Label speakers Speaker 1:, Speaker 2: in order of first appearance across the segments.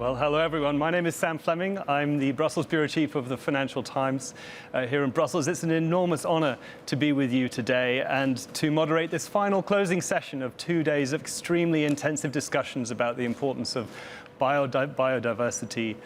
Speaker 1: Well, hello everyone. My name is Sam Fleming. I'm the Brussels Bureau Chief of the Financial Times here in Brussels. It's an enormous honor to be with you today and to moderate this final closing session of 2 days of extremely intensive discussions about the importance of biodiversity,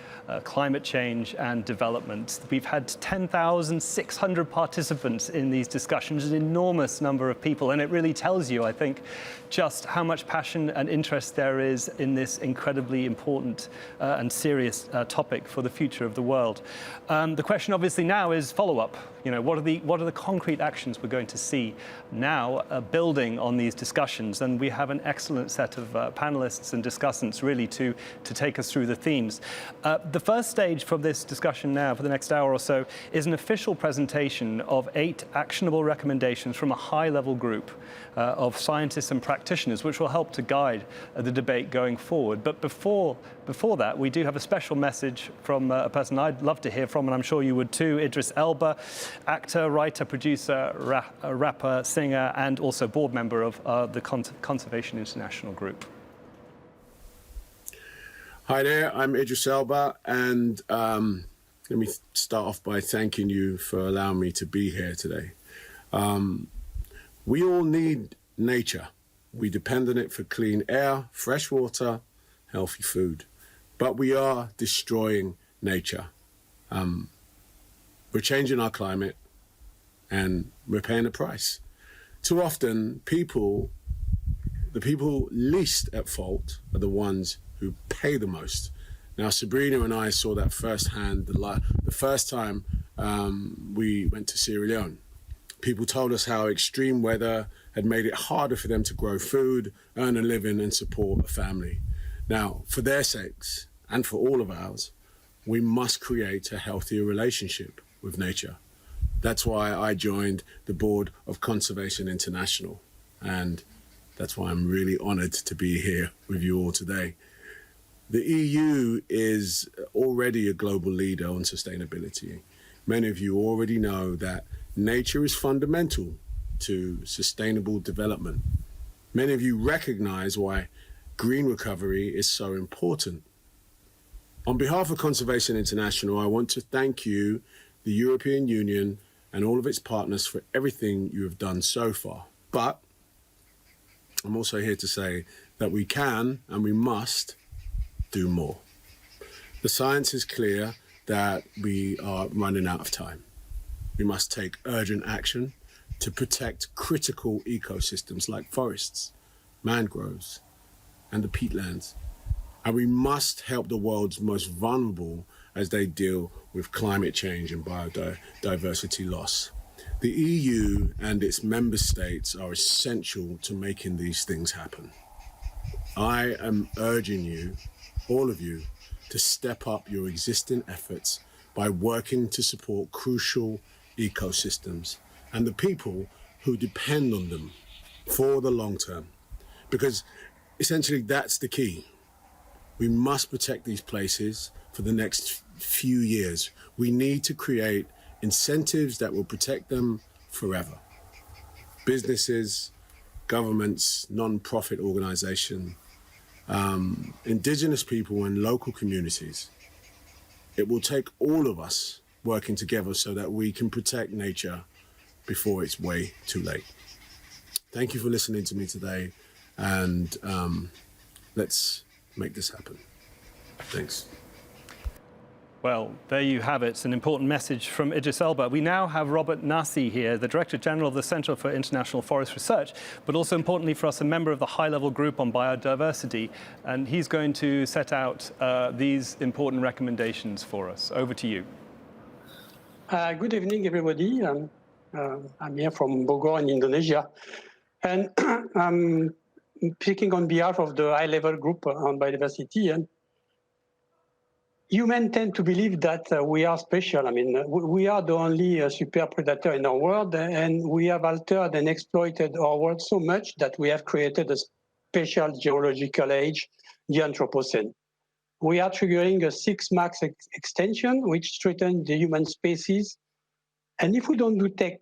Speaker 1: climate change and development. We've had 10,600 participants in these discussions, an enormous number of people, and it really tells you, I think, just how much passion and interest there is in this incredibly important and serious topic for the future of the world. The question obviously now is follow-up. You know, what are the concrete actions we're going to see now building on these discussions? And we have an excellent set of panelists and discussants really to take us through the themes. The first stage from this discussion now for the next hour or so is an official presentation of 8 actionable recommendations from a high-level group of scientists and practitioners, which will help to guide the debate going forward. But before that, we do have a special message from a person I'd love to hear from, and I'm sure you would too, Idris Elba, actor, writer, producer, rapper, singer, and also board member of the Conservation International Group.
Speaker 2: Hi there, I'm Idris Elba, and let me start off by thanking you for allowing me to be here today. We all need nature. We depend on it for clean air, fresh water, healthy food. But we are destroying nature. We're changing our climate and we're paying the price. Too often, the people least at fault are the ones who pay the most. Now, Sabrina and I saw that firsthand the first time we went to Sierra Leone. People told us how extreme weather had made it harder for them to grow food, earn a living, and support a family. Now, for their sakes, and for all of ours, we must create a healthier relationship with nature. That's why I joined the board of Conservation International, and that's why I'm really honored to be here with you all today. The EU is already a global leader on sustainability. Many of you already know that nature is fundamental to sustainable development. Many of you recognize why green recovery is so important. On behalf of Conservation International, I want to thank you, the European Union, and all of its partners for everything you have done so far. But I'm also here to say that we can and we must do more. The science is clear that we are running out of time. We must take urgent action to protect critical ecosystems like forests, mangroves, and the peatlands. And we must help the world's most vulnerable as they deal with climate change and biodiversity loss. The EU and its member states are essential to making these things happen. I am urging you, all of you, to step up your existing efforts by working to support crucial ecosystems and the people who depend on them for the long term. Because essentially that's the key. We must protect these places for the next few years. We need to create incentives that will protect them forever. Businesses, governments, non-profit organizations, indigenous people and local communities. It will take all of us working together so that we can protect nature before it's way too late. Thank you for listening to me today, and let's make this happen. Thanks.
Speaker 1: Well, there you have it, an important message from Idris Elba. We now have Robert NASI here, the Director General of the Centre for International Forest Research, but also importantly for us, a member of the high-level group on biodiversity. And he's going to set out these important recommendations for us. Over to you.
Speaker 3: Good evening, everybody. I'm here from Bogor in Indonesia. And I'm speaking on behalf of the high-level group on biodiversity. And humans tend to believe that we are special. I mean, we are the only super predator in our world, and we have altered and exploited our world so much that we have created a special geological age, the Anthropocene. We are triggering a 6 max extension, which threatens the human species. And if we don't take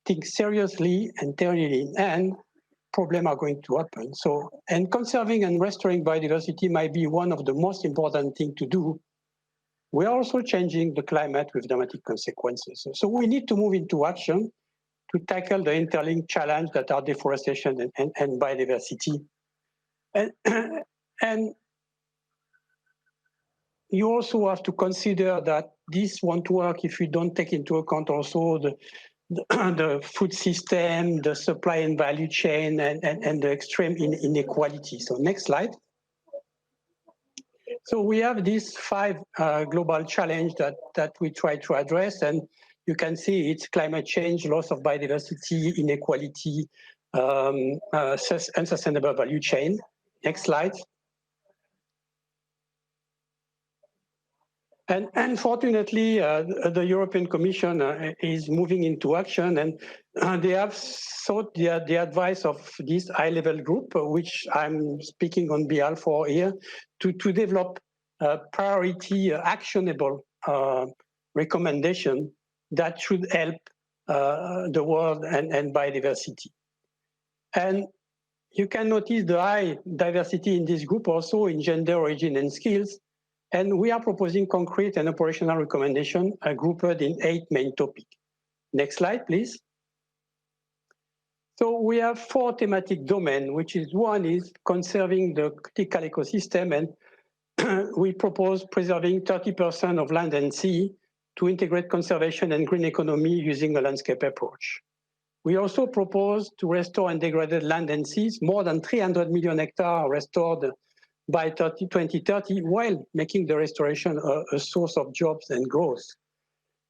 Speaker 3: things seriously and turn it in hand, problems are going to happen. So, and conserving and restoring biodiversity might be one of the most important things to do. We are also changing the climate with dramatic consequences. So we need to move into action to tackle the interlinked challenge that are deforestation and biodiversity. And you also have to consider that this won't work if we don't take into account also the food system, the supply and value chain, and the extreme inequality. So next slide. So we have these 5 global challenges that we try to address, and you can see it's climate change, loss of biodiversity, inequality, unsustainable value chain. Next slide. And unfortunately, the European Commission is moving into action, and they have sought the advice of this high-level group, which I'm speaking on behalf of here, to develop priority actionable recommendation that should help the world and biodiversity. And you can notice the high diversity in this group also in gender, origin, and skills. And we are proposing concrete and operational recommendations grouped in 8 main topics. Next slide, please. So we have 4 thematic domains, which is one is conserving the critical ecosystem, and we propose preserving 30% of land and sea to integrate conservation and green economy using a landscape approach. We also propose to restore and degraded land and seas, more than 300 million hectares restored by 2030, while making the restoration a source of jobs and growth.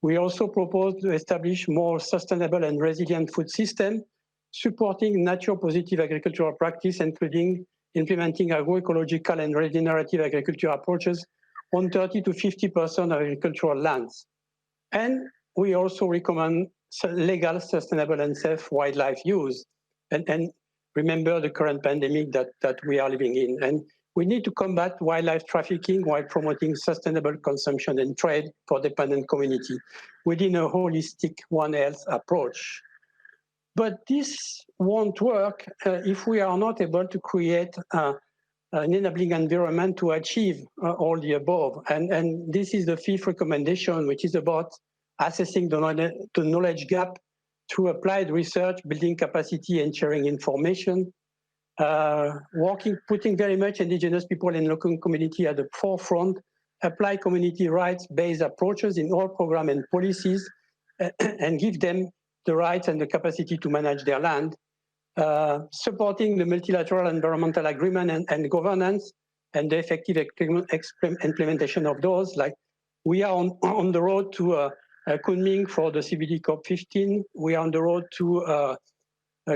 Speaker 3: We also propose to establish more sustainable and resilient food system, supporting nature-positive agricultural practice, including implementing agroecological and regenerative agriculture approaches on 30 to 50% of agricultural lands. And we also recommend legal, sustainable, and safe wildlife use. And remember the current pandemic that we are living in. And we need to combat wildlife trafficking while promoting sustainable consumption and trade for dependent community within a holistic One Health approach. But this won't work if we are not able to create an enabling environment to achieve all the above. And this is the 5th recommendation, which is about assessing the knowledge gap through applied research, building capacity and sharing information, putting very much indigenous people and local community at the forefront, apply community rights-based approaches in all programs and policies, and give them the rights and the capacity to manage their land, supporting the multilateral environmental agreement and governance, and the effective implementation of those. Like we are on the road to Kunming for the CBD COP15. We are on the road to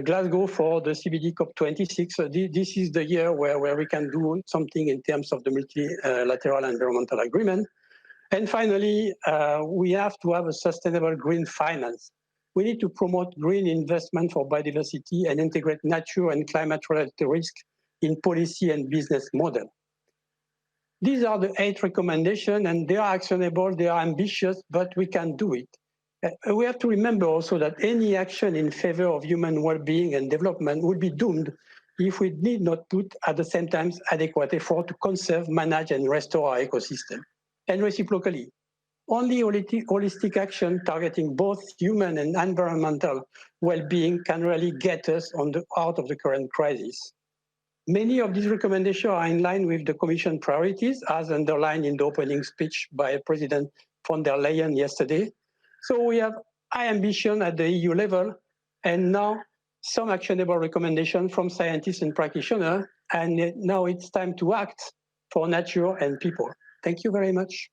Speaker 3: Glasgow for the CBD COP26. So this is the year where we can do something in terms of the multilateral environmental agreement. And finally, we have to have a sustainable green finance. We need to promote green investment for biodiversity and integrate nature and climate-related risk in policy and business model. These are the 8 recommendations, and they are actionable, they are ambitious, but we can do it. We have to remember also that any action in favor of human well-being and development will be doomed if we need not put at the same time adequate effort to conserve, manage, and restore our ecosystem. And reciprocally, only holistic action targeting both human and environmental well-being can really get us out of the current crisis. Many of these recommendations are in line with the Commission priorities, as underlined in the opening speech by President von der Leyen yesterday. So we have high ambition at the EU level, and now some actionable recommendations from scientists and practitioners, and now it's time to act for nature and people. Thank you very much.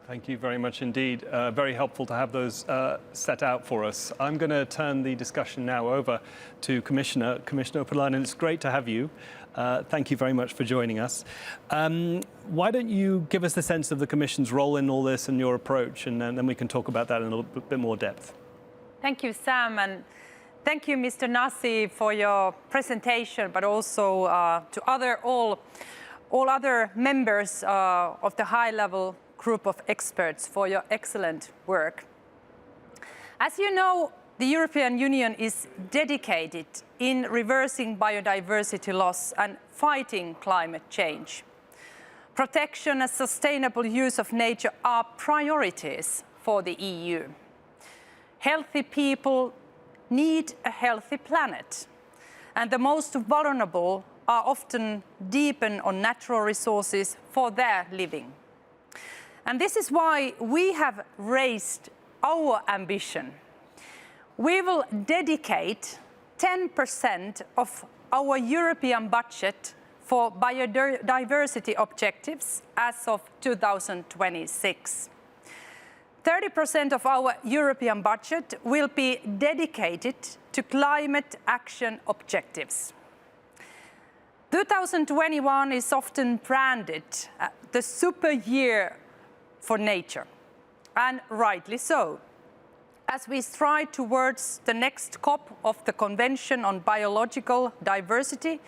Speaker 1: Thank you very much indeed. Very helpful to have those set out for us. I'm going to turn the discussion now over to Commissioner URPILAINEN. It's great to have you. Thank you very much for joining us. Why don't you give us the sense of the Commission's role in all this and your approach, and then we can talk about that in a little bit more depth.
Speaker 4: Thank you, Sam, and thank you, Mr. NASI, for your presentation, but also to all other members of the high-level group of experts for your excellent work. As you know, the European Union is dedicated in reversing biodiversity loss and fighting climate change. Protection and sustainable use of nature are priorities for the EU. Healthy people need a healthy planet, and the most vulnerable are often dependent on natural resources for their living. And this is why we have raised our ambition. We will dedicate 10% of our European budget for biodiversity objectives as of 2026. 30% of our European budget will be dedicated to climate action objectives. 2021 is often branded the super year for nature, and rightly so. As we stride towards the next COP of the Convention on Biological Diversity,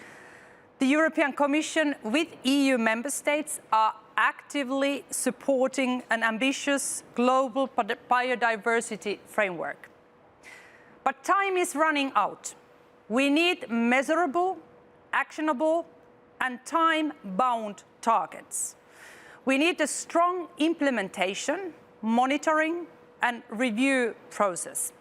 Speaker 4: the European Commission with EU member states are actively supporting an ambitious global biodiversity framework. But time is running out. We need measurable, actionable, and time-bound targets. We need a strong implementation, monitoring, and review process.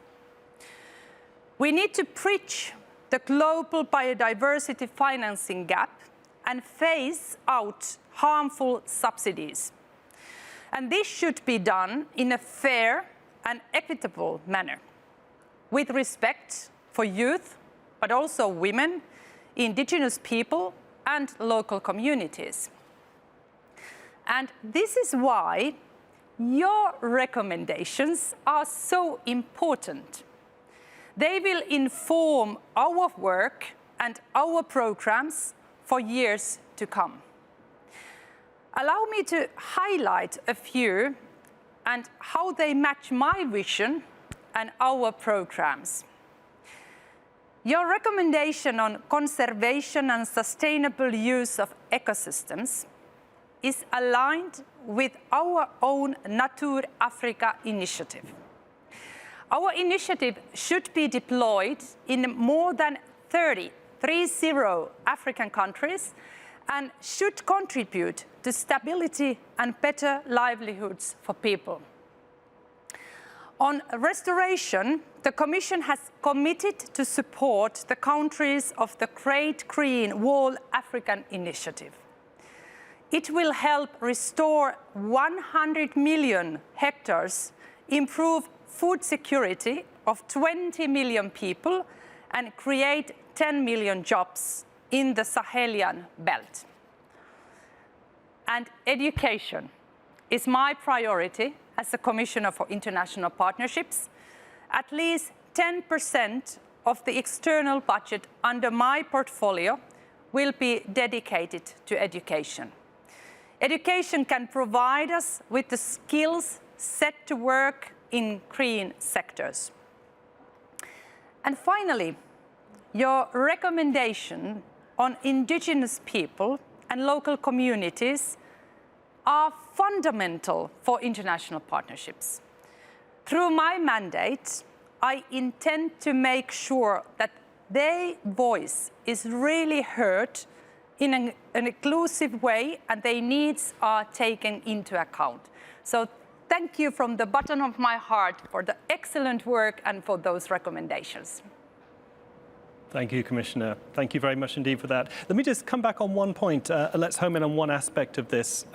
Speaker 4: We need to bridge the global biodiversity financing gap and phase out harmful subsidies. And this should be done in a fair and equitable manner, with respect for youth, but also women, indigenous people, and local communities. And this is why your recommendations are so important. They will inform our work and our programs for years to come. Allow me to highlight a few and how they match my vision and our programs. Your recommendation on conservation and sustainable use of ecosystems is aligned with our own Natur Africa initiative. Our initiative should be deployed in more than 30 African countries and should contribute to stability and better livelihoods for people. On restoration, the Commission has committed to support the countries of the Great Green Wall African Initiative. It will help restore 100 million hectares, improve food security of 20 million people, and create 10 million jobs in the Sahelian belt. And education is my priority as a Commissioner for International Partnerships. At least 10% of the external budget under my portfolio will be dedicated to education. Education can provide us with the skills set to work in green sectors. And finally, your recommendation on indigenous people and local communities are fundamental for international partnerships. Through my mandate, I intend to make sure that their voice is really heard in an inclusive way and their needs are taken into account. So thank you from the bottom of my heart for the excellent work and for those recommendations.
Speaker 1: Thank you, Commissioner. Thank you very much indeed for that. Let me just come back on one point. Let's home in on one aspect of this,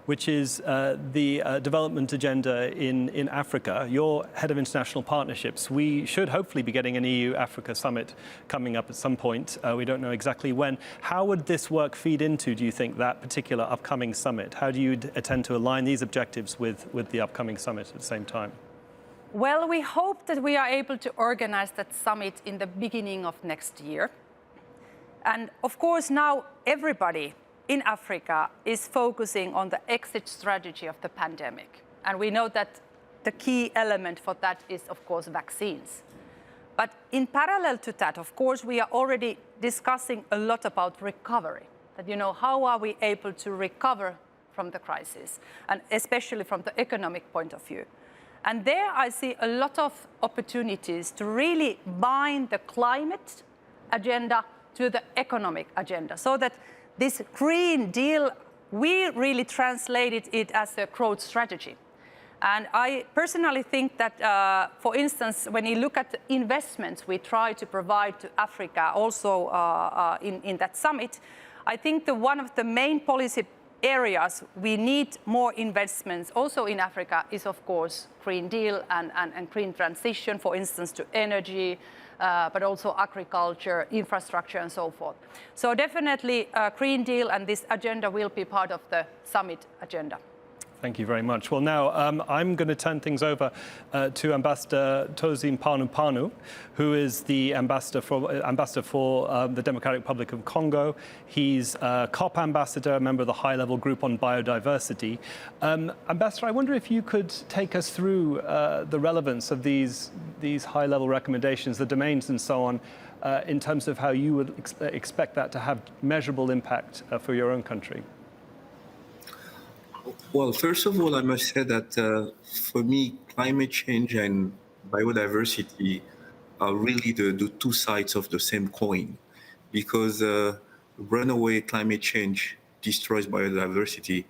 Speaker 1: which is the development agenda in Africa. You're head of international partnerships. We should hopefully be getting an EU-Africa summit coming up at some point. We don't know exactly when. How would this work feed into, do you think, that particular upcoming summit? How do you intend to align these objectives with the upcoming summit at the same time?
Speaker 4: Well, we hope that we are able to organize that summit in the beginning of next year. And of course, now everybody in Africa is focusing on the exit strategy of the pandemic. And we know that the key element for that is, of course, vaccines. But in parallel to that, of course, we are already discussing a lot about recovery. That, you know, how are we able to recover from the crisis, and especially from the economic point of view. And there I see a lot of opportunities to really bind the climate agenda to the economic agenda, so that this Green Deal, we really translated it as a growth strategy. And I personally think that, for instance, when you look at the investments we try to provide to Africa, also in that summit, I think one of the main policy areas we need more investments also in Africa is, of course, Green Deal and green transition, for instance, to energy, but also agriculture, infrastructure, and so forth. So definitely Green Deal and this agenda will be part of the summit agenda.
Speaker 1: Thank you very much. Well, now I'm going to turn things over to Ambassador Tosi MPANU, who is the ambassador for the Democratic Republic of Congo. He's a COP ambassador, a member of the high-level group on biodiversity. Ambassador, I wonder if you could take us through the relevance of these high-level recommendations, the domains and so on, in terms of how you would expect that to have measurable impact for your own country.
Speaker 5: Well, first of all, I must say that for me, climate change and biodiversity are really the two sides of the same coin, because runaway climate change destroys biodiversity.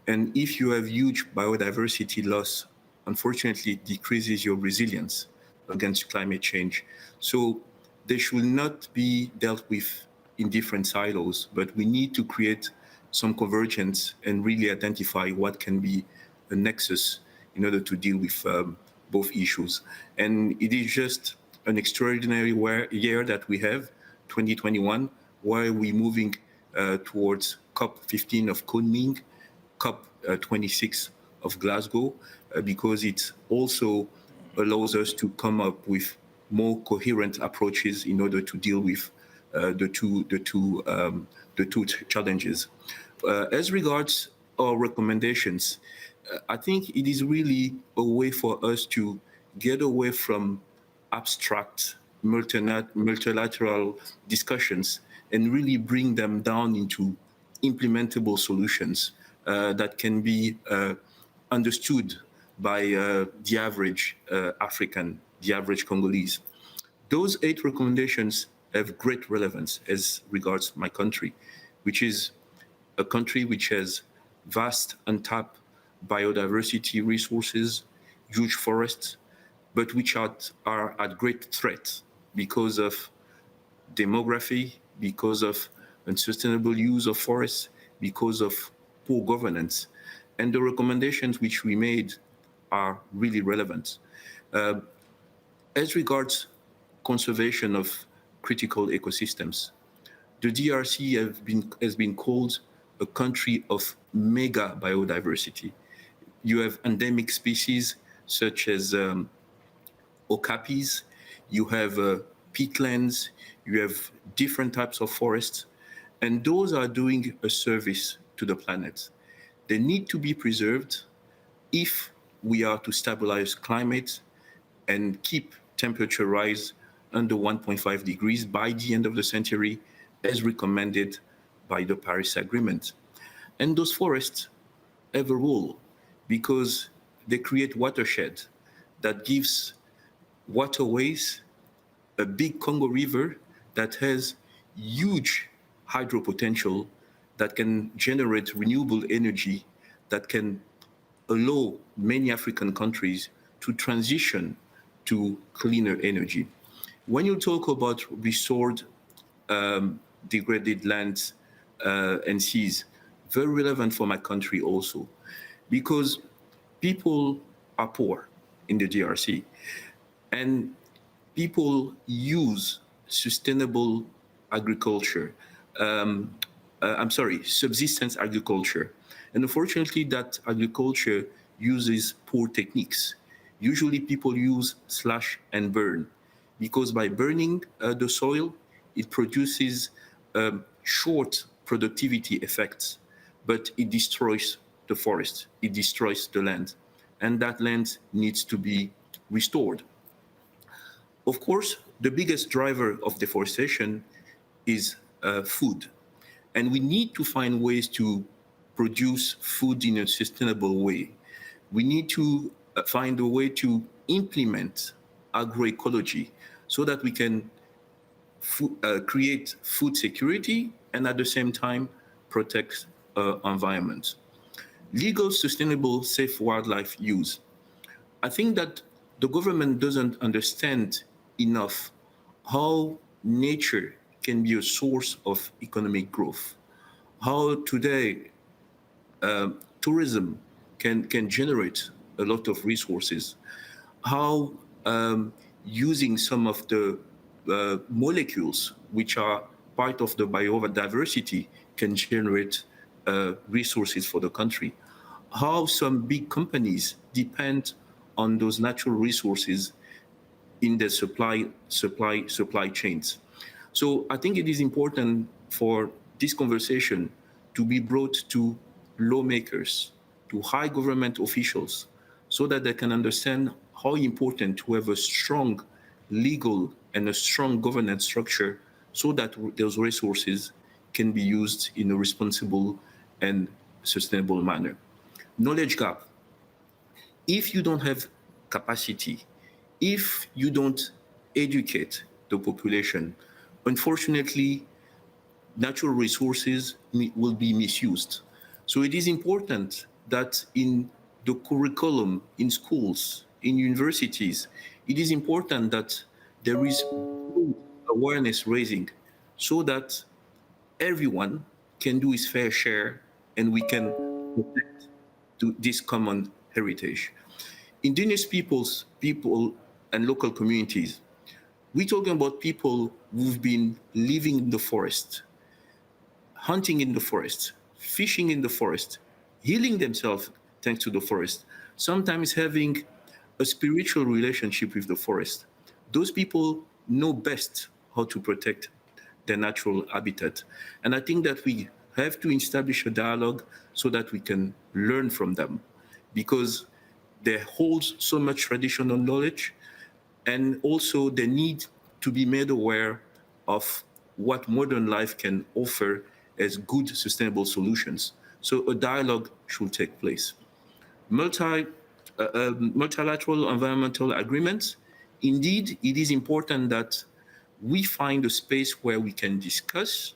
Speaker 5: And if you have huge biodiversity loss, unfortunately, it decreases your resilience against climate change. So they should not be dealt with in different silos, but we need to create some convergence and really identify what can be a nexus in order to deal with both issues. And it is just an extraordinary year that we have, 2021, where we're moving towards COP15 of Kunming, COP26 of Glasgow, because it also allows us to come up with more coherent approaches in order to deal with the two challenges. As regards our recommendations, I think it is really a way for us to get away from abstract multilateral discussions and really bring them down into implementable solutions that can be understood by the average African, the average Congolese. Those 8 recommendations have great relevance as regards my country, which is a country which has vast untapped biodiversity resources, huge forests, but which are at great threat because of demography, because of unsustainable use of forests, because of poor governance. And the recommendations which we made are really relevant. As regards conservation of critical ecosystems, the DRC has been called a country of mega biodiversity. You have endemic species such as okapis, you have peatlands, you have different types of forests, and those are doing a service to the planet. They need to be preserved if we are to stabilize climate and keep temperature rise under 1.5 degrees by the end of the century, as recommended by the Paris Agreement. And those forests have a role because they create watershed that gives waterways, a big Congo River that has huge hydro potential that can generate renewable energy that can allow many African countries to transition to cleaner energy. When you talk about restored degraded lands and seas, very relevant for my country also, because people are poor in the DRC and people use sustainable agriculture, subsistence agriculture. And unfortunately, that agriculture uses poor techniques. Usually people use slash and burn, because by burning the soil, it produces short productivity effects, but it destroys the forest, it destroys the land, and that land needs to be restored. Of course, the biggest driver of deforestation is food, and we need to find ways to produce food in a sustainable way. We need to find a way to implement agroecology so that we can create food security and at the same time protect environment. Legal, sustainable, safe wildlife use. I think that the government doesn't understand enough how nature can be a source of economic growth, how today tourism can generate a lot of resources, how using some of the molecules which are part of the biodiversity can generate resources for the country, how some big companies depend on those natural resources in the supply chains. So I think it is important for this conversation to be brought to lawmakers, to high government officials, so that they can understand how important to have a strong legal and a strong governance structure so that those resources can be used in a responsible and sustainable manner. Knowledge gap. If you don't have capacity, if you don't educate the population, unfortunately, natural resources will be misused. So it is important that in the curriculum, in schools, in universities, it is important that there is awareness raising so that everyone can do his fair share and we can protect this common heritage. Indigenous people and local communities, we're talking about people who've been living in the forest, hunting in the forest, fishing in the forest, healing themselves thanks to the forest, sometimes having a spiritual relationship with the forest. Those people know best how to protect their natural habitat. And I think that we have to establish a dialogue so that we can learn from them, because they hold so much traditional knowledge, and also they need to be made aware of what modern life can offer as good sustainable solutions. So a dialogue should take place. Multilateral environmental agreements. Indeed, it is important that we find a space where we can discuss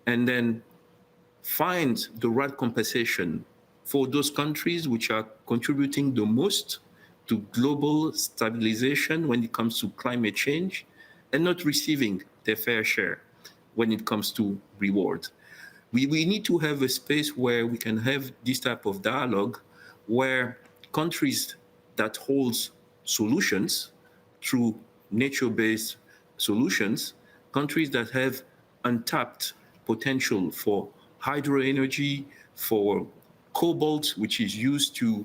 Speaker 5: and then find the right compensation for those countries which are contributing the most to global stabilization when it comes to climate change and not receiving their fair share when it comes to reward. We need to have a space where we can have this type of dialogue, where countries that holds solutions through nature-based solutions, countries that have untapped potential for hydro energy, for cobalt, which is used to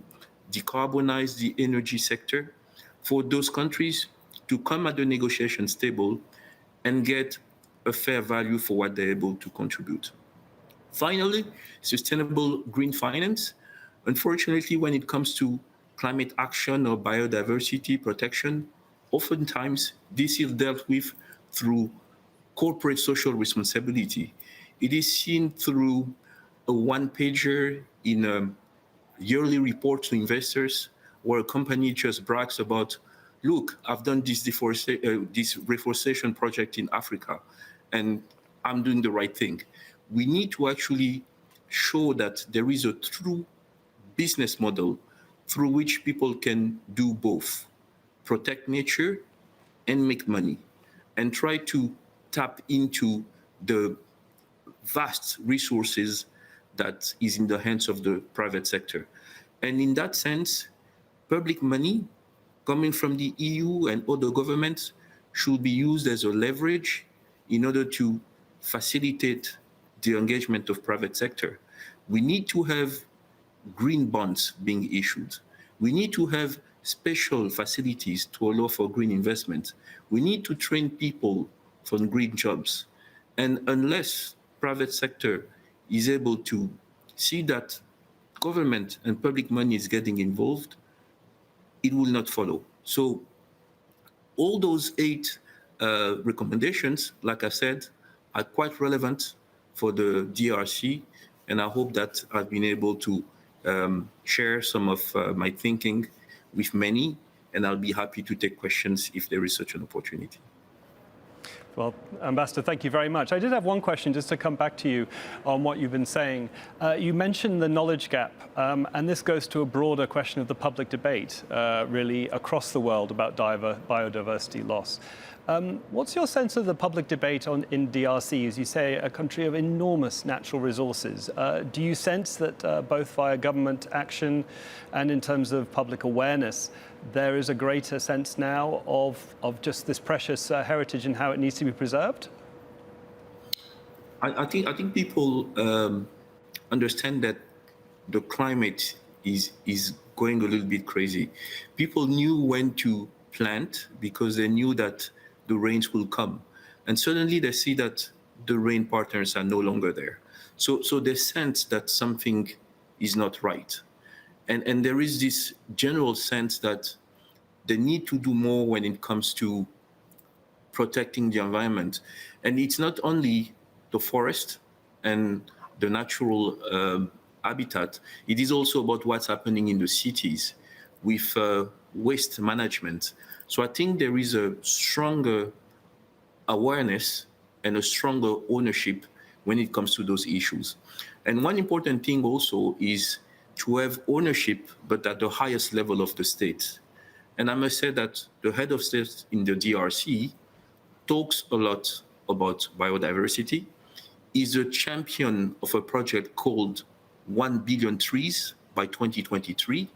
Speaker 5: decarbonize the energy sector, for those countries to come at the negotiation table and get a fair value for what they're able to contribute. Finally, sustainable green finance. Unfortunately, when it comes to climate action or biodiversity protection, oftentimes this is dealt with through corporate social responsibility. It is seen through a one-pager in a yearly report to investors, where a company just brags about, look, I've done this reforestation project in Africa, and I'm doing the right thing. We need to actually show that there is a true business model through which people can do both, protect nature and make money, and try to tap into the vast resources that is in the hands of the private sector. And in that sense, public money coming from the EU and other governments should be used as a leverage in order to facilitate the engagement of private sector. We need to have green bonds being issued. We need to have special facilities to allow for green investment. We need to train people for green jobs. And unless private sector is able to see that government and public money is getting involved, it will not follow. So all those 8 recommendations, like I said, are quite relevant for the DRC, and I hope that I've been able to share some of my thinking with many, and I'll be happy to take questions if there is such an opportunity.
Speaker 1: Well, Ambassador, thank you very much. I did have one question just to come back to you on what you've been saying. You mentioned the knowledge gap, and this goes to a broader question of the public debate, really, across the world about biodiversity loss. What's your sense of the public debate in DRC, as you say, a country of enormous natural resources? Do you sense that both via government action and in terms of public awareness, there is a greater sense now of just this precious heritage and how it needs to be preserved?
Speaker 5: I think people understand that the climate is going a little bit crazy. People knew when to plant because they knew that the rains will come. And suddenly they see that the rain partners are no longer there. So they sense that something is not right. And there is this general sense that they need to do more when it comes to protecting the environment. And it's not only the forest and the natural habitat, it is also about what's happening in the cities with waste management. So I think there is a stronger awareness and a stronger ownership when it comes to those issues. And one important thing also is to have ownership, but at the highest level of the state. And I must say that the head of state in the DRC talks a lot about biodiversity, is a champion of a project called 1 billion trees by 2023,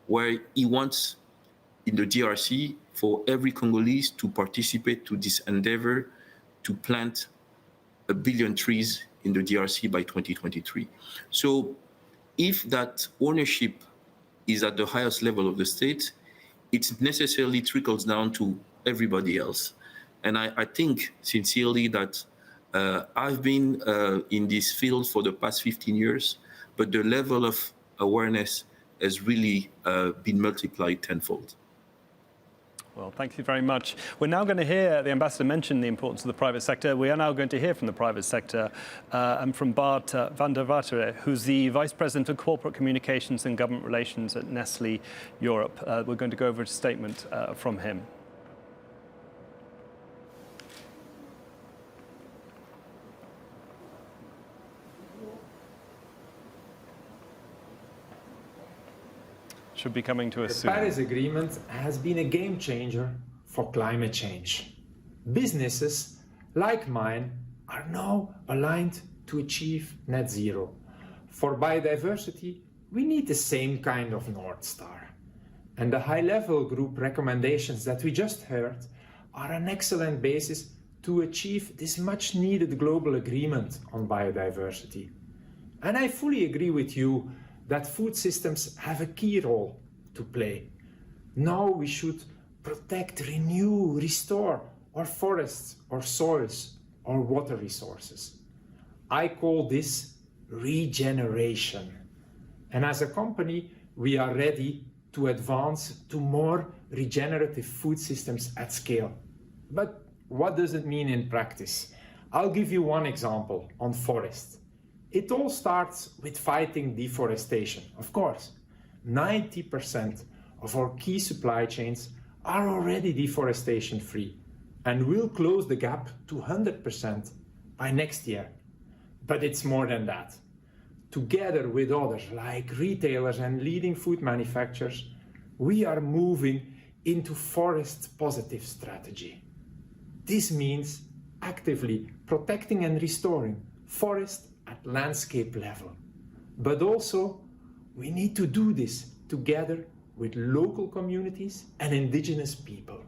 Speaker 5: where he wants in the DRC for every Congolese to participate to this endeavor to plant 1 billion trees in the DRC by 2023. So if that ownership is at the highest level of the state, it necessarily trickles down to everybody else. And I think sincerely that I've been in this field for the past 15 years, but the level of awareness has really been multiplied tenfold.
Speaker 1: Well, thank you very much. We're now going to hear, the Ambassador mentioned the importance of the private sector. We are now going to hear from the private sector and from Bart van der Wateren, who's the Vice President of Corporate Communications and Government Relations at Nestlé Europe. We're going to go over a statement from him. Should be coming to us soon.
Speaker 6: The Paris Agreement has been a game changer for climate change. Businesses like mine are now aligned to achieve net zero. For biodiversity, we need the same kind of North Star. And the high-level group recommendations that we just heard are an excellent basis to achieve this much-needed global agreement on biodiversity. And I fully agree with you that food systems have a key role to play. Now we should protect, renew, restore our forests, our soils, our water resources. I call this regeneration. And as a company, we are ready to advance to more regenerative food systems at scale. But what does it mean in practice? I'll give you one example on forests. It all starts with fighting deforestation. Of course, 90% of our key supply chains are already deforestation free and will close the gap to 100% by next year. But it's more than that. Together with others like retailers and leading food manufacturers, we are moving into forest positive strategy. This means actively protecting and restoring forest at landscape level. But also, we need to do this together with local communities and indigenous people.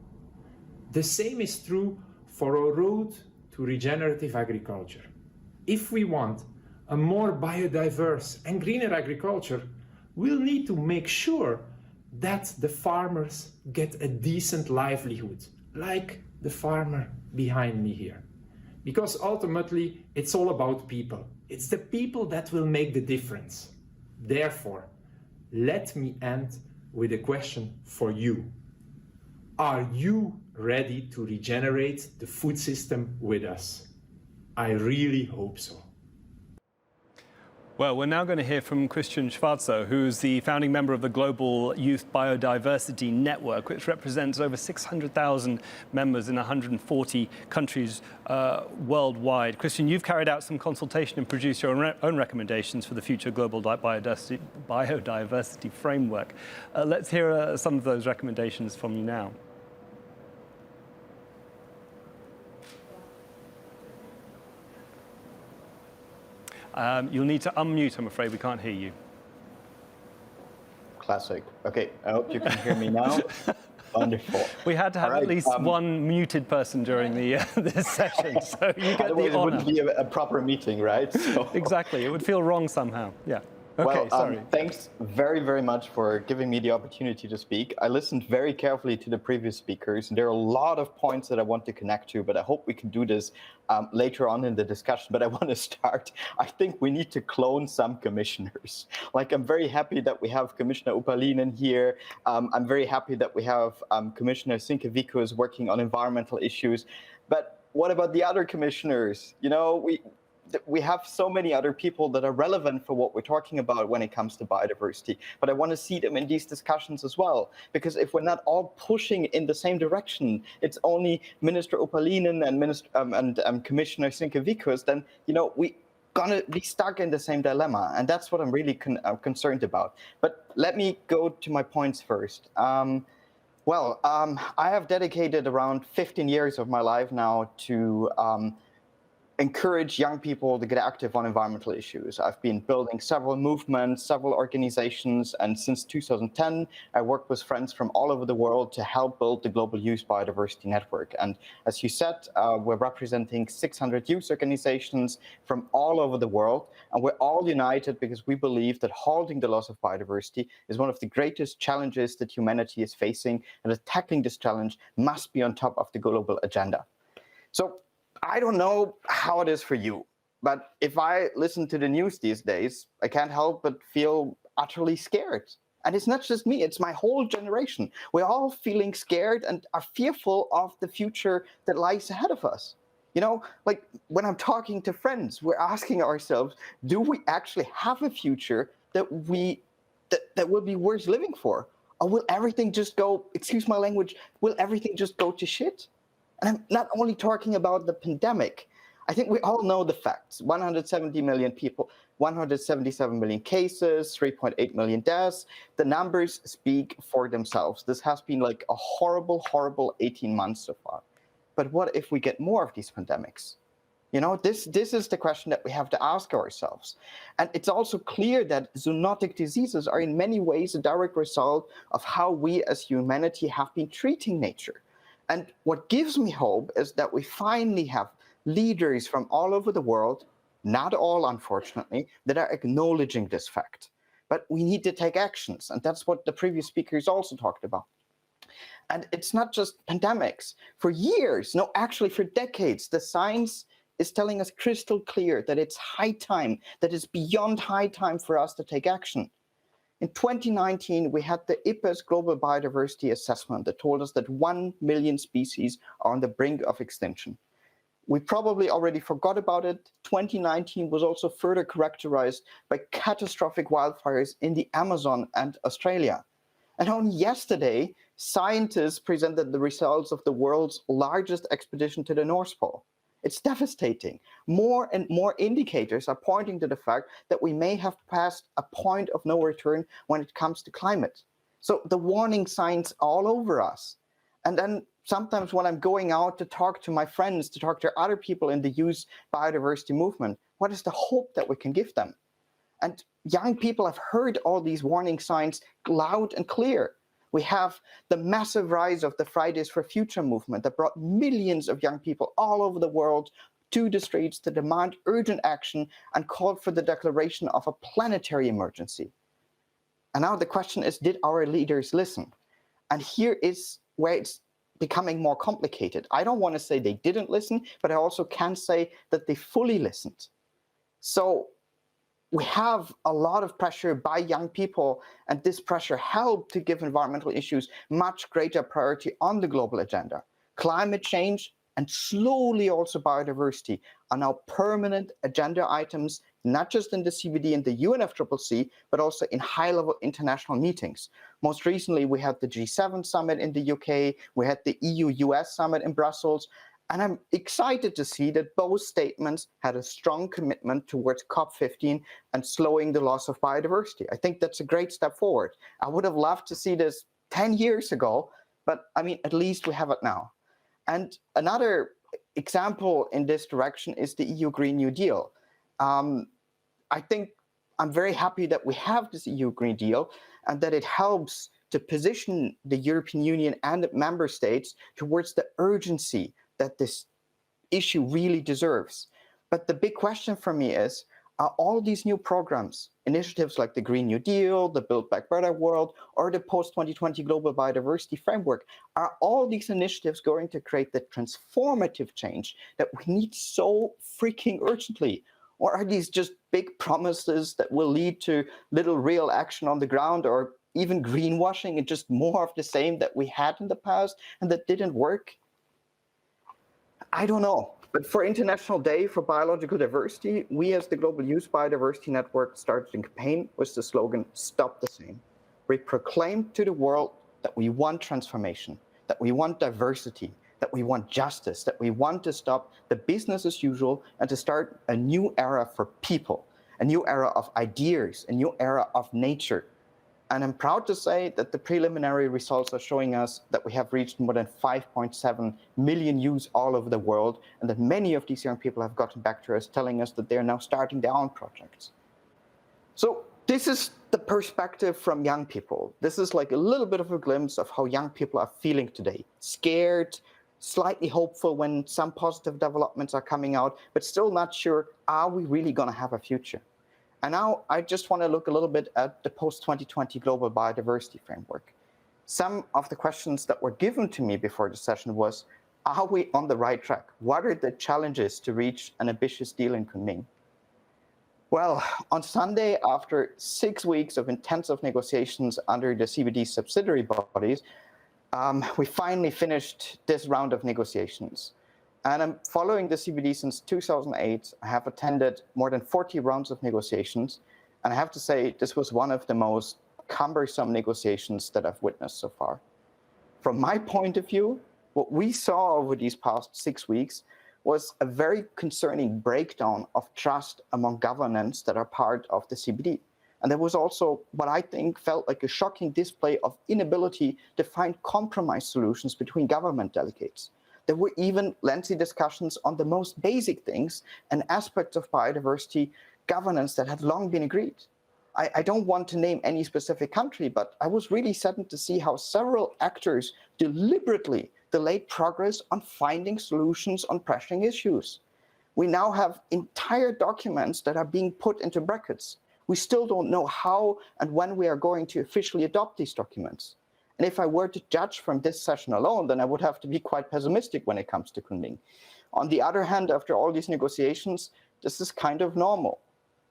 Speaker 6: The same is true for our road to regenerative agriculture. If we want a more biodiverse and greener agriculture, we'll need to make sure that the farmers get a decent livelihood, like the farmer behind me here. Because ultimately, it's all about people. It's the people that will make the difference. Therefore, let me end with a question for you. Are you ready to regenerate the food system with us? I really hope so.
Speaker 1: Well, we're now going to hear from Christian SCHWARZER, who's the founding member of the Global Youth Biodiversity Network, which represents over 600,000 members in 140 countries worldwide. Christian, you've carried out some consultation and produced your own recommendations for the future global biodiversity framework. Let's hear some of those recommendations from you now. You'll need to unmute, I'm afraid. We can't hear you.
Speaker 7: Classic. Okay, I hope you can hear me now. Wonderful.
Speaker 1: We had to have at least one muted person during this session, so you get the honor.
Speaker 7: It wouldn't be a proper meeting, right? So.
Speaker 1: Exactly. It would feel wrong somehow. Yeah. Okay,
Speaker 7: well,
Speaker 1: sorry.
Speaker 7: Thanks very, very much for giving me the opportunity to speak. I listened very carefully to the previous speakers, and there are a lot of points that I want to connect to, but I hope we can do this later on in the discussion. But I want to start. I think we need to clone some commissioners. Like, I'm very happy that we have Commissioner URPILAINEN here. I'm very happy that we have Commissioner Sinkevičius working on environmental issues. But what about the other commissioners? You know, we have so many other people that are relevant for what we're talking about when it comes to biodiversity. But I want to see them in these discussions as well, because if we're not all pushing in the same direction, it's only Minister URPILAINEN and Commissioner Sinkevičius, then, you know, we're gonna be stuck in the same dilemma. And that's what I'm really concerned about. But let me go to my points first. I have dedicated around 15 years of my life now to encourage young people to get active on environmental issues. I've been building several movements, several organizations, and since 2010, I work with friends from all over the world to help build the Global Youth Biodiversity Network. And as you said, we're representing 600 youth organizations from all over the world, and we're all united because we believe that halting the loss of biodiversity is one of the greatest challenges that humanity is facing, and that tackling this challenge must be on top of the global agenda. So, I don't know how it is for you, but if I listen to the news these days, I can't help but feel utterly scared. And it's not just me, it's my whole generation. We're all feeling scared and are fearful of the future that lies ahead of us. You know, like when I'm talking to friends, we're asking ourselves, do we actually have a future that will be worth living for? Or will everything just go, excuse my language, will everything just go to shit? And I'm not only talking about the pandemic. I think we all know the facts. 170 million people, 177 million cases, 3.8 million deaths. The numbers speak for themselves. This has been like a horrible, horrible 18 months so far. But what if we get more of these pandemics? You know, this is the question that we have to ask ourselves. And it's also clear that zoonotic diseases are in many ways a direct result of how we as humanity have been treating nature. And what gives me hope is that we finally have leaders from all over the world, not all, unfortunately, that are acknowledging this fact. But we need to take actions, and that's what the previous speakers also talked about. And it's not just pandemics. For years, no, actually for decades, the science is telling us crystal clear that it's high time, that it's beyond high time for us to take action. In 2019, we had the IPBES Global Biodiversity Assessment that told us that 1 million species are on the brink of extinction. We probably already forgot about it. 2019 was also further characterized by catastrophic wildfires in the Amazon and Australia. And only yesterday, scientists presented the results of the world's largest expedition to the North Pole. It's devastating. More and more indicators are pointing to the fact that we may have passed a point of no return when it comes to climate. So the warning signs all over us. And then sometimes when I'm going out to talk to my friends, to talk to other people in the youth biodiversity movement, what is the hope that we can give them? And young people have heard all these warning signs loud and clear. We have the massive rise of the Fridays for Future movement that brought millions of young people all over the world to the streets to demand urgent action and called for the declaration of a planetary emergency. And now the question is, did our leaders listen? And here is where it's becoming more complicated. I don't want to say they didn't listen, but I also can't say that they fully listened. So we have a lot of pressure by young people, and this pressure helped to give environmental issues much greater priority on the global agenda. Climate change and slowly also biodiversity are now permanent agenda items not just in the CBD and the UNFCCC, but also in high-level international meetings. Most recently, we had the G7 summit in the UK, we had the EU-US summit in Brussels, and I'm excited to see that both statements had a strong commitment towards COP15 and slowing the loss of biodiversity. I think that's a great step forward. I would have loved to see this 10 years ago, but I mean, at least we have it now. And another example in this direction is the EU Green New Deal. I think I'm very happy that we have this EU Green Deal and that it helps to position the European Union and the member states towards the urgency that this issue really deserves. But the big question for me is, are all these new programs, initiatives like the Green New Deal, the Build Back Better World, or the Post-2020 Global Biodiversity Framework, are all these initiatives going to create the transformative change that we need so freaking urgently? Or are these just big promises that will lead to little real action on the ground, or even greenwashing and just more of the same that we had in the past and that didn't work? I don't know. But for International Day for Biological Diversity, we as the Global Youth Biodiversity Network started a campaign with the slogan, Stop the Same. We proclaimed to the world that we want transformation, that we want diversity, that we want justice, that we want to stop the business as usual and to start a new era for people, a new era of ideas, a new era of nature. And I'm proud to say that the preliminary results are showing us that we have reached more than 5.7 million youth all over the world, and that many of these young people have gotten back to us telling us that they're now starting their own projects. So this is the perspective from young people. This is like a little bit of a glimpse of how young people are feeling today. Scared, slightly hopeful when some positive developments are coming out, but still not sure, are we really going to have a future? And now I just want to look a little bit at the post-2020 Global Biodiversity Framework. Some of the questions that were given to me before the session was, are we on the right track? What are the challenges to reach an ambitious deal in Kunming? Well, on Sunday, after 6 weeks of intensive negotiations under the CBD subsidiary bodies, we finally finished this round of negotiations. And I'm following the CBD since 2008. I have attended more than 40 rounds of negotiations. And I have to say, this was one of the most cumbersome negotiations that I've witnessed so far. From my point of view, what we saw over these past 6 weeks was a very concerning breakdown of trust among governments that are part of the CBD. And there was also what I think felt like a shocking display of inability to find compromise solutions between government delegates. There were even lengthy discussions on the most basic things and aspects of biodiversity governance that had long been agreed. I don't want to name any specific country, but I was really saddened to see how several actors deliberately delayed progress on finding solutions on pressing issues. We now have entire documents that are being put into brackets. We still don't know how and when we are going to officially adopt these documents. And if I were to judge from this session alone, then I would have to be quite pessimistic when it comes to Kunming. On the other hand, after all these negotiations, this is kind of normal,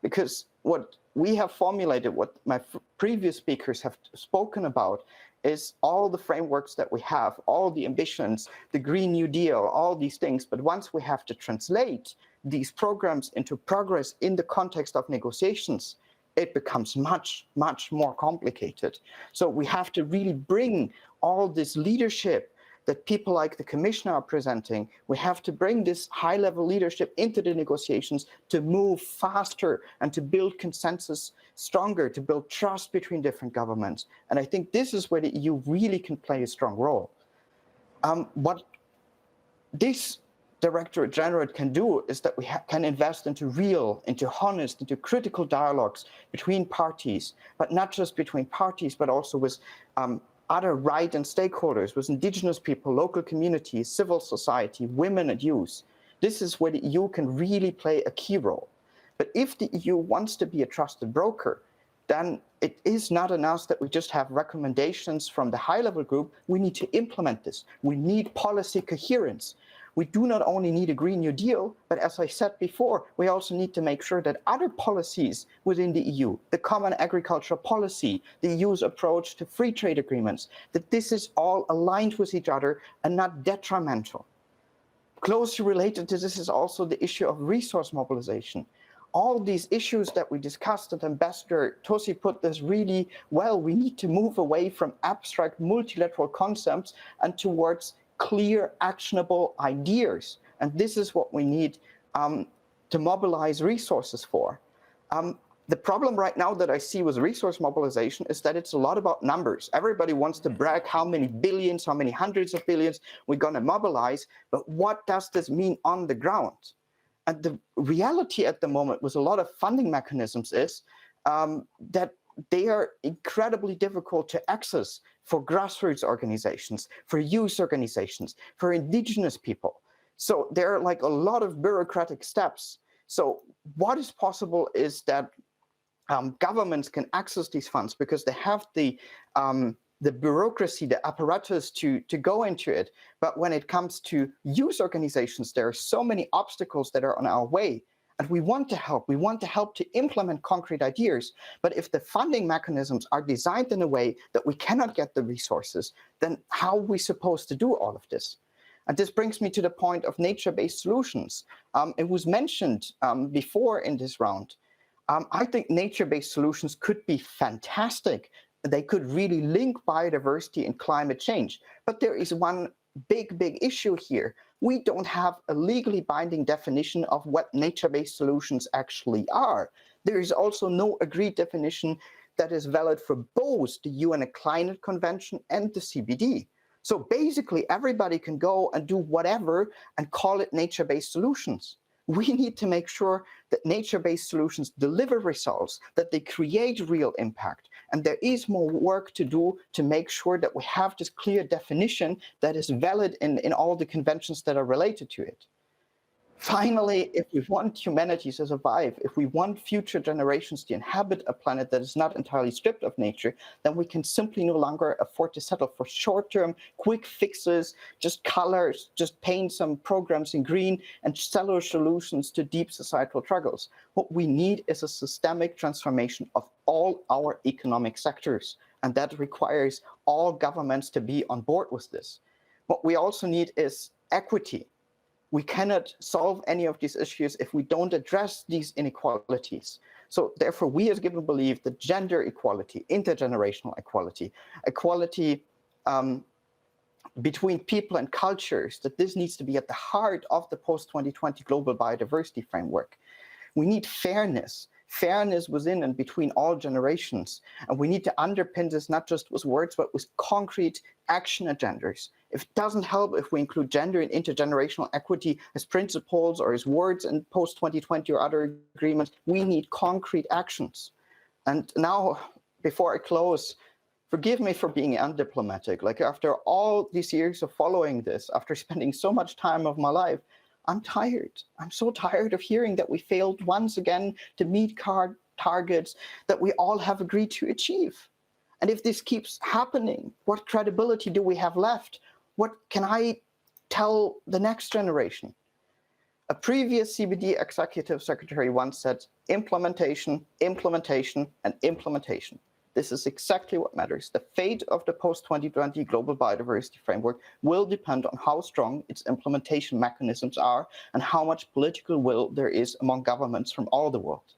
Speaker 7: because what we have formulated, what my previous speakers have spoken about, is all the frameworks that we have, all the ambitions, the Green New Deal, all these things. But once we have to translate these programs into progress in the context of negotiations, it becomes much, much more complicated. So we have to really bring all this leadership that people like the commissioner are presenting. We have to bring this high-level leadership into the negotiations to move faster and to build consensus stronger, to build trust between different governments. And I think this is where the EU really can play a strong role. What this Directorate General can do is that we can invest into real, into honest, into critical dialogues between parties, but not just between parties, but also with other right and stakeholders, with indigenous people, local communities, civil society, women and youth. This is where the EU can really play a key role. But if the EU wants to be a trusted broker, then it is not enough that we just have recommendations from the high-level group. We need to implement this. We need policy coherence. We do not only need a Green New Deal, but as I said before, we also need to make sure that other policies within the EU, the Common Agricultural Policy, the EU's approach to free trade agreements, that this is all aligned with each other and not detrimental. Closely related to this is also the issue of resource mobilization. all these issues that we discussed, and Ambassador Tosi put this really well, we need to move away from abstract multilateral concepts and towards clear, actionable ideas. And this is what we need to mobilize resources for. The problem right now that I see with resource mobilization is that it's a lot about numbers. Everybody wants to brag how many billions, how many hundreds of billions we're going to mobilize, but what does this mean on the ground? And the reality at the moment with a lot of funding mechanisms is that they are incredibly difficult to access for grassroots organizations, for youth organizations, for indigenous people. So there are like a lot of bureaucratic steps. So what is possible is that governments can access these funds because they have the bureaucracy, the apparatus to go into it. But when it comes to youth organizations, there are so many obstacles that are on our way. And we want to help. We want to help to implement concrete ideas. But if the funding mechanisms are designed in a way that we cannot get the resources, then how are we supposed to do all of this? And this brings me to the point of nature-based solutions. It was mentioned before in this round. I think nature-based solutions could be fantastic. They could really link biodiversity and climate change. But there is one big issue here. We don't have a legally binding definition of what nature-based solutions actually are. There is also no agreed definition that is valid for both the UN Climate Convention and the CBD. So basically, everybody can go and do whatever and call it nature-based solutions. We need to make sure that nature-based solutions deliver results, that they create real impact. And there is more work to do to make sure that we have this clear definition that is valid in all the conventions that are related to it. Finally, if we want humanity to survive, if we want future generations to inhabit a planet that is not entirely stripped of nature, then we can simply no longer afford to settle for short-term, quick fixes, just colors, just paint some programs in green and cellular solutions to deep societal struggles. What we need is a systemic transformation of all our economic sectors, and that requires all governments to be on board with this. What we also need is equity. We cannot solve any of these issues if we don't address these inequalities. So therefore, we as Given believe that gender equality, intergenerational equality, equality between people and cultures, that this needs to be at the heart of the post-2020 global biodiversity framework. We need fairness within and between all generations. And we need to underpin this not just with words, but with concrete action agendas. If it doesn't help if we include gender and intergenerational equity as principles or as words in post-2020 or other agreements, we need concrete actions. And now, before I close, forgive me for being undiplomatic. Like after all these years of following this, after spending so much time of my life, I'm tired. I'm so tired of hearing that we failed once again to meet targets that we all have agreed to achieve. And if this keeps happening, what credibility do we have left? What can I tell the next generation? A previous CBD executive secretary once said, implementation, implementation, and implementation. This is exactly what matters. The fate of the post-2020 global biodiversity framework will depend on how strong its implementation mechanisms are and how much political will there is among governments from all the world.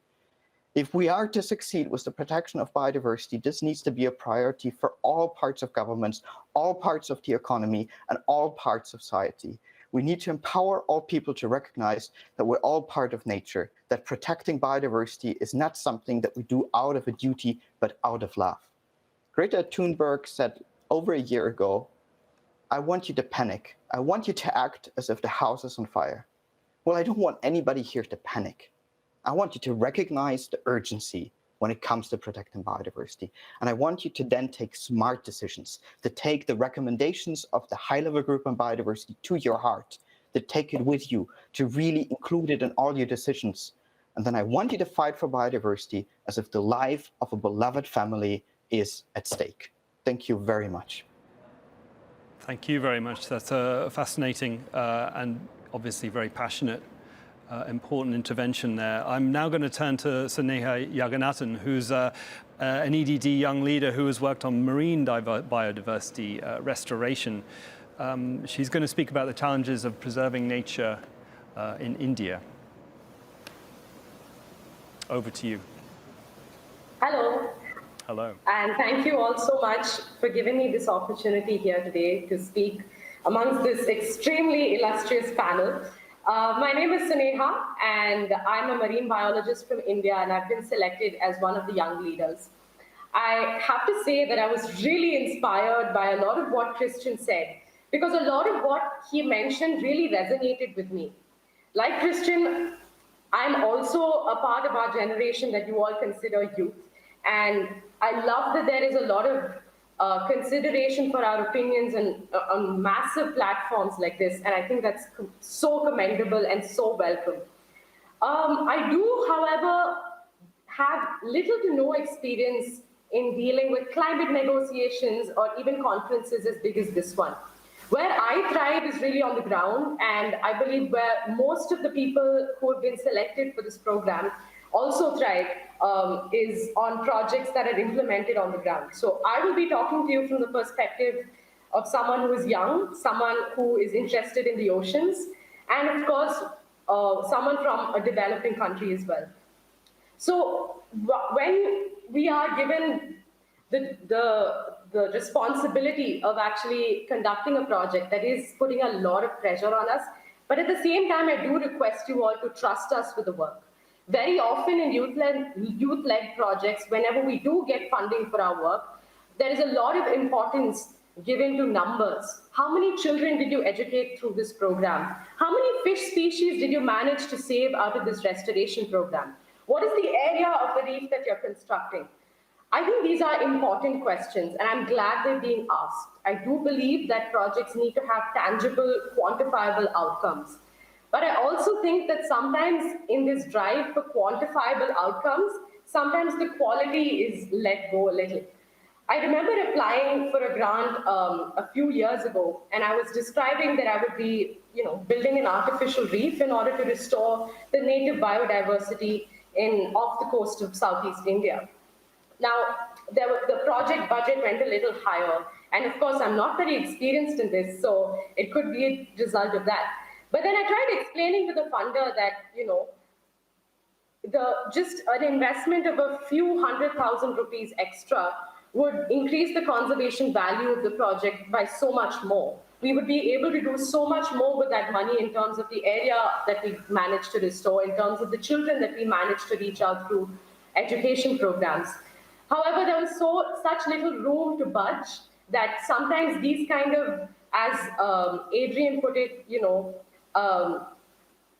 Speaker 7: If we are to succeed with the protection of biodiversity, this needs to be a priority for all parts of governments, all parts of the economy, and all parts of society. We need to empower all people to recognize that we're all part of nature, that protecting biodiversity is not something that we do out of a duty, but out of love. Greta Thunberg said over a year ago, I want you to panic. I want you to act as if the house is on fire. Well, I don't want anybody here to panic. I want you to recognize the urgency when it comes to protecting biodiversity. And I want you to then take smart decisions, to take the recommendations of the high-level group on biodiversity to your heart, to take it with you, to really include it in all your decisions. And then I want you to fight for biodiversity as if the life of a beloved family is at stake. Thank you very much.
Speaker 1: Thank you very much. That's a fascinating and obviously very passionate important intervention there. I'm now going to turn to Sneha Yaganathan, who's an EDD young leader who has worked on marine biodiversity restoration. She's going to speak about the challenges of preserving nature in India. Over to you.
Speaker 8: Hello.
Speaker 1: Hello.
Speaker 8: And thank you all so much for giving me this opportunity here today to speak amongst this extremely illustrious panel. My name is Suneha, and I'm a marine biologist from India, and I've been selected as one of the young leaders. I have to say that I was really inspired by a lot of what Christian said, because a lot of what he mentioned really resonated with me. Like Christian, I'm also a part of our generation that you all consider youth. And I love that there is a lot of consideration for our opinions and on massive platforms like this. And I think that's so commendable and so welcome. I do, however, have little to no experience in dealing with climate negotiations or even conferences as big as this one. Where I thrive is really on the ground, and I believe where most of the people who have been selected for this program also thrive is on projects that are implemented on the ground. So I will be talking to you from the perspective of someone who is young, someone who is interested in the oceans, and of course, someone from a developing country as well. So when we are given the responsibility of actually conducting a project that is putting a lot of pressure on us, but at the same time, I do request you all to trust us with the work. Very often in youth-led projects, whenever we do get funding for our work, there is a lot of importance given to numbers. How many children did you educate through this program? How many fish species did you manage to save out of this restoration program? What is the area of the reef that you're constructing? I think these are important questions, and I'm glad they're being asked. I do believe that projects need to have tangible, quantifiable outcomes. But I also think that sometimes in this drive for quantifiable outcomes, sometimes the quality is let go a little. I remember applying for a grant a few years ago, and I was describing that I would be, building an artificial reef in order to restore the native biodiversity off the coast of Southeast India. Now, the project budget went a little higher, and of course, I'm not very experienced in this, so it could be a result of that. But then I tried explaining to the funder that, just an investment of a few 100,000 rupees extra would increase the conservation value of the project by so much more. We would be able to do so much more with that money in terms of the area that we managed to restore, in terms of the children that we managed to reach out through education programs. However, there was such little room to budge that sometimes these kind of, as Adrian put it,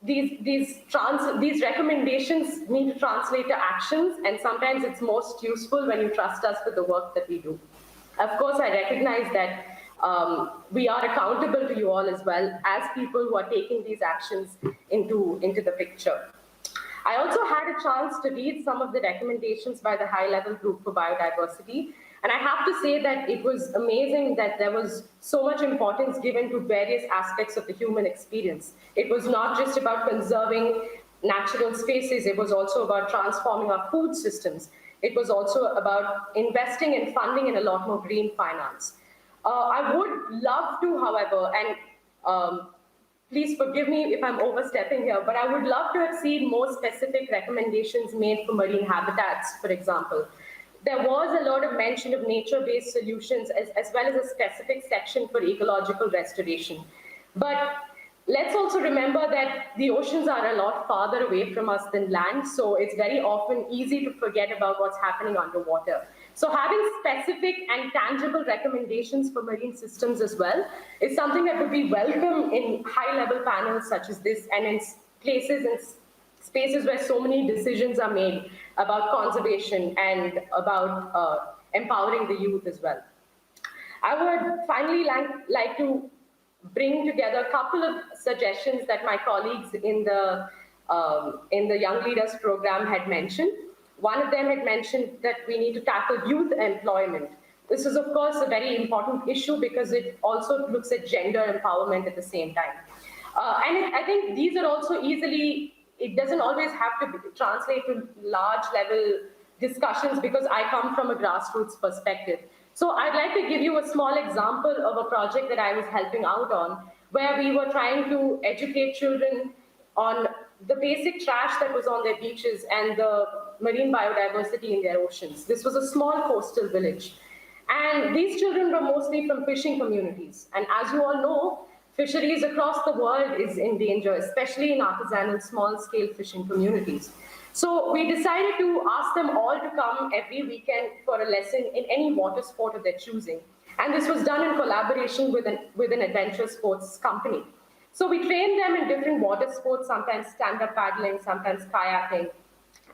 Speaker 8: these recommendations need to translate to actions, and sometimes it's most useful when you trust us with the work that we do. Of course, I recognize that we are accountable to you all as well as people who are taking these actions into the picture. I also had a chance to read some of the recommendations by the high-level group for biodiversity, and I have to say that it was amazing that there was so much importance given to various aspects of the human experience. It was not just about conserving natural spaces, it was also about transforming our food systems. It was also about investing and funding in a lot more green finance. I would love to, however, and please forgive me if I'm overstepping here, but I would love to have seen more specific recommendations made for marine habitats, for example. There was a lot of mention of nature-based solutions as well as a specific section for ecological restoration. But let's also remember that the oceans are a lot farther away from us than land, so it's very often easy to forget about what's happening underwater. So having specific and tangible recommendations for marine systems as well is something that would be welcome in high-level panels such as this, and in places and spaces where so many decisions are made about conservation and about empowering the youth as well. I would finally like to bring together a couple of suggestions that my colleagues in the Young Leaders program had mentioned. One of them had mentioned that we need to tackle youth employment. This is, of course, a very important issue because it also looks at gender empowerment at the same time. I think these are also it doesn't always have to translate to large level discussions because I come from a grassroots perspective. So I'd like to give you a small example of a project that I was helping out on, where we were trying to educate children on the basic trash that was on their beaches and the marine biodiversity in their oceans. This was a small coastal village. And these children were mostly from fishing communities. And as you all know, fisheries across the world is in danger, especially in artisanal small-scale fishing communities. So we decided to ask them all to come every weekend for a lesson in any water sport of their choosing. And this was done in collaboration with an adventure sports company. So we trained them in different water sports, sometimes stand-up paddling, sometimes kayaking.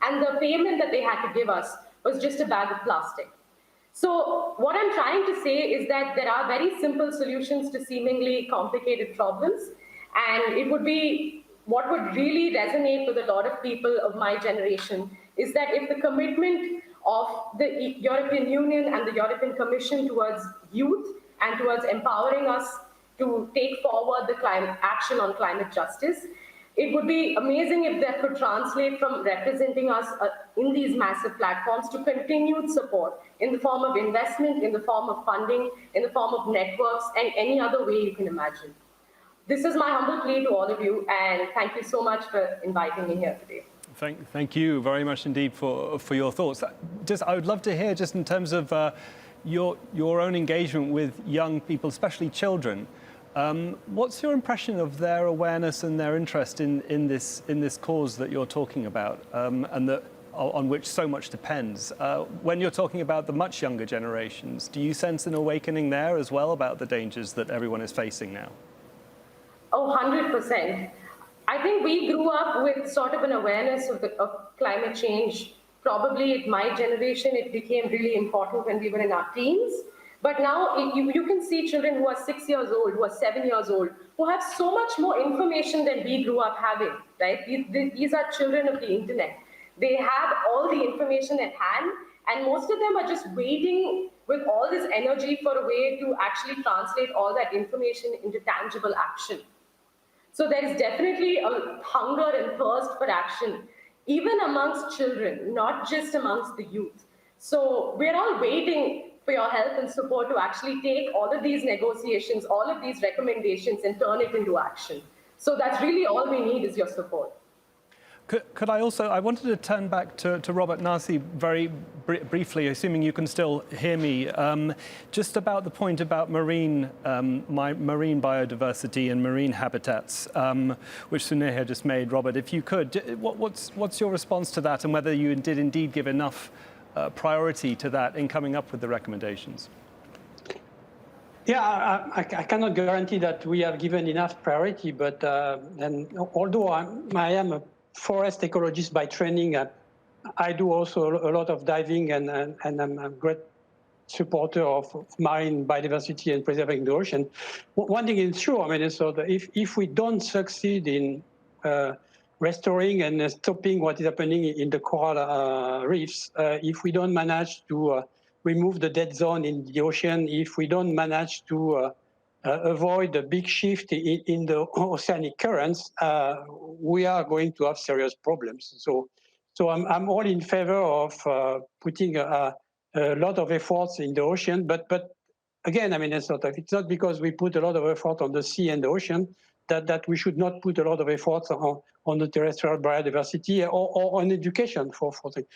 Speaker 8: And the payment that they had to give us was just a bag of plastic. So what I'm trying to say is that there are very simple solutions to seemingly complicated problems. And it would be, what would really resonate with a lot of people of my generation is that if the commitment of the European Union and the European Commission towards youth and towards empowering us to take forward the climate action on climate justice, it would be amazing if that could translate from representing us in these massive platforms to continued support in the form of investment, in the form of funding, in the form of networks, and any other way you can imagine. This is my humble plea to all of you, and thank you so much for inviting me here today.
Speaker 1: Thank you very much indeed for your thoughts. I would love to hear, just in terms of your own engagement with young people, especially children. What's your impression of their awareness and their interest in this cause that you're talking about, and on which so much depends? When you're talking about the much younger generations, do you sense an awakening there as well about the dangers that everyone is facing now?
Speaker 8: Oh, 100%. I think we grew up with sort of an awareness of climate change. Probably in my generation, it became really important when we were in our teens. But now you can see children who are 6 years old, who are 7 years old, who have so much more information than we grew up having, right? These are children of the internet. They have all the information at hand, and most of them are just waiting with all this energy for a way to actually translate all that information into tangible action. So there is definitely a hunger and thirst for action, even amongst children, not just amongst the youth. So we're all waiting for your help and support to actually take all of these negotiations, all of these recommendations, and turn it into action. So that's really all we need is your support.
Speaker 1: Could I also, I wanted to turn back to Robert Nasi very briefly, assuming you can still hear me, just about the point about marine biodiversity and marine habitats, which Suneha just made. Robert, if you could, what's your response to that, and whether you did indeed give enough priority to that in coming up with the recommendations?
Speaker 3: Yeah, I cannot guarantee that we have given enough priority, but although I am a forest ecologist by training, I do also a lot of diving, and I'm a great supporter of marine biodiversity and preserving the ocean. One thing is sure, I mean, so that if we don't succeed in restoring and stopping what is happening in the coral reefs, if we don't manage to remove the dead zone in the ocean, if we don't manage to avoid a big shift in the oceanic currents, we are going to have serious problems. So I'm all in favor of putting a lot of efforts in the ocean, but again, I mean, it's not because we put a lot of effort on the sea and the ocean that we should not put a lot of efforts on the terrestrial biodiversity or on education for things.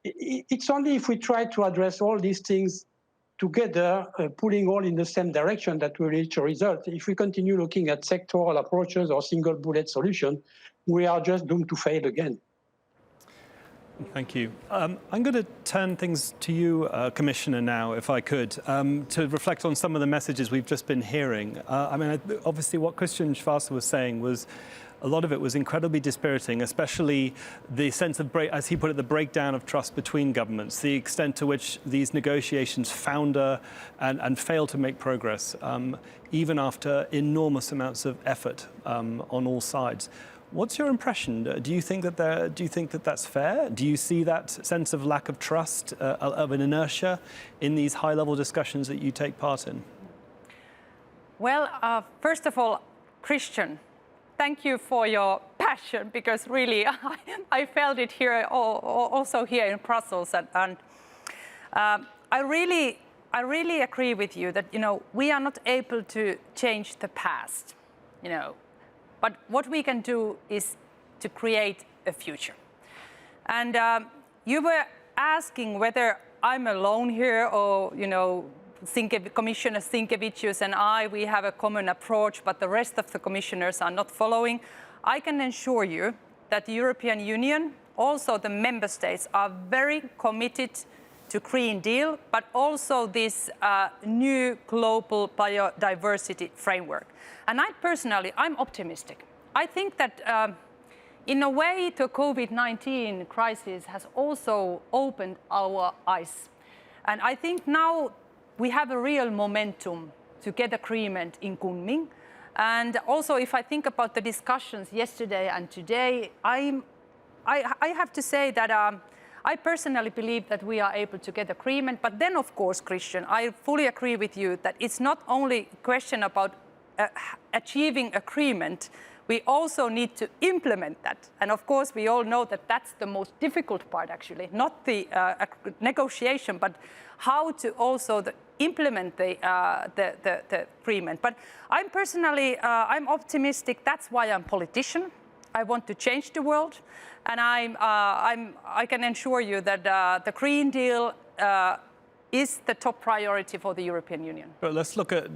Speaker 3: It's only if we try to address all these things together, pulling all in the same direction, that will reach a result. If we continue looking at sectoral approaches or single bullet solution, we are just doomed to fail again.
Speaker 1: Thank you. I'm going to turn things to you, Commissioner, now, if I could, to reflect on some of the messages we've just been hearing. I mean, obviously what Christian Schwarzer was saying was, a lot of it was incredibly dispiriting, especially the sense of, as he put it, the breakdown of trust between governments, the extent to which these negotiations founder and fail to make progress, even after enormous amounts of effort on all sides. What's your impression? Do you think that that's fair? Do you see that sense of lack of trust, of an inertia in these high-level discussions that you take part in?
Speaker 4: Well, first of all, Christian, thank you for your passion, because really I felt it here, also here in Brussels, and I really agree with you that, you know, we are not able to change the past, you know, but what we can do is to create a future. And you were asking whether I'm alone here or, Commissioner Sinkevicius and we have a common approach, but the rest of the commissioners are not following. I can assure you that the European Union, also the member states, are very committed to Green Deal, but also this new global biodiversity framework. And I'm optimistic. I think that in a way, the COVID-19 crisis has also opened our eyes. And I think now we have a real momentum to get agreement in Kunming. And also, if I think about the discussions yesterday and today, I have to say that I personally believe that we are able to get agreement. But then, of course, Christian, I fully agree with you that it's not only a question about achieving agreement, we also need to implement that. And of course, we all know that that's the most difficult part, actually, not the negotiation, but how to also implement the agreement. But I'm personally, I'm optimistic. That's why I'm a politician. I want to change the world. And I can assure you that the Green Deal is the top priority for the European Union.
Speaker 1: But let's look at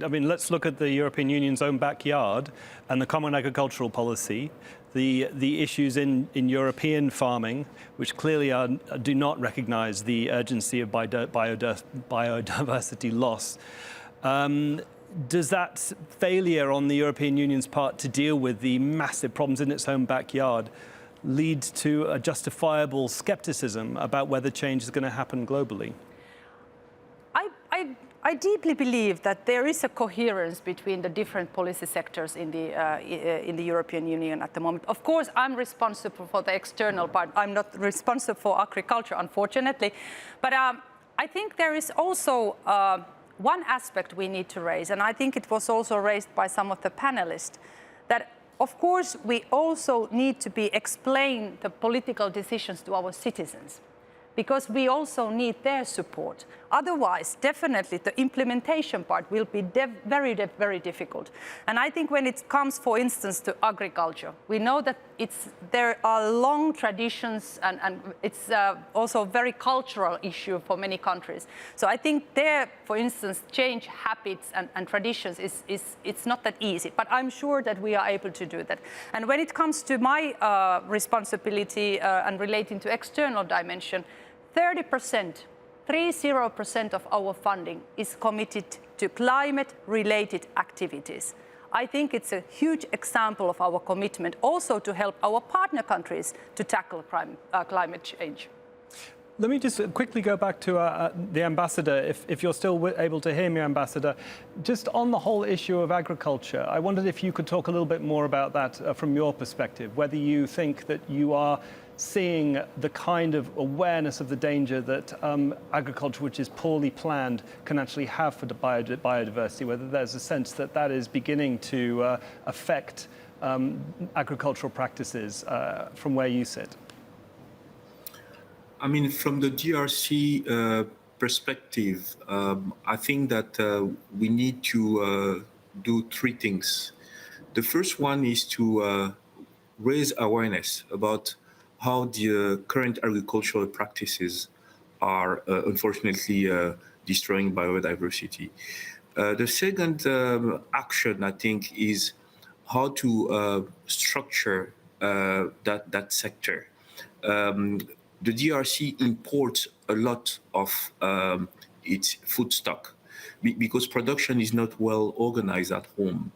Speaker 1: the European Union's own backyard and the common agricultural policy, the issues in European farming, which clearly do not recognise the urgency of biodiversity loss. Does that failure on the European Union's part to deal with the massive problems in its own backyard lead to a justifiable scepticism about whether change is going to happen globally?
Speaker 4: I deeply believe that there is a coherence between the different policy sectors in the European Union at the moment. Of course, I'm responsible for the external part. I'm not responsible for agriculture, unfortunately. But I think there is also one aspect we need to raise, and I think it was also raised by some of the panelists, that of course we also need to explain the political decisions to our citizens, because we also need their support. Otherwise, definitely the implementation part will be very difficult. And I think when it comes, for instance, to agriculture, we know that there are long traditions and it's also a very cultural issue for many countries. So I think there, for instance, change habits and traditions it's not that easy, but I'm sure that we are able to do that. And when it comes to my responsibility and relating to external dimension, 30% of our funding is committed to climate-related activities. I think it's a huge example of our commitment also to help our partner countries to tackle climate change.
Speaker 1: Let me just quickly go back to the Ambassador, if you're still able to hear me, Ambassador. Just on the whole issue of agriculture, I wondered if you could talk a little bit more about that from your perspective, whether you think that you are seeing the kind of awareness of the danger that agriculture, which is poorly planned, can actually have for the biodiversity, whether there's a sense that that is beginning to affect agricultural practices from where you sit.
Speaker 5: I mean, from the DRC perspective, I think that we need to do three things. The first one is to raise awareness about how the current agricultural practices are unfortunately destroying biodiversity. The second action, I think, is how to structure that sector. The DRC imports a lot of its food stock because production is not well organized at home.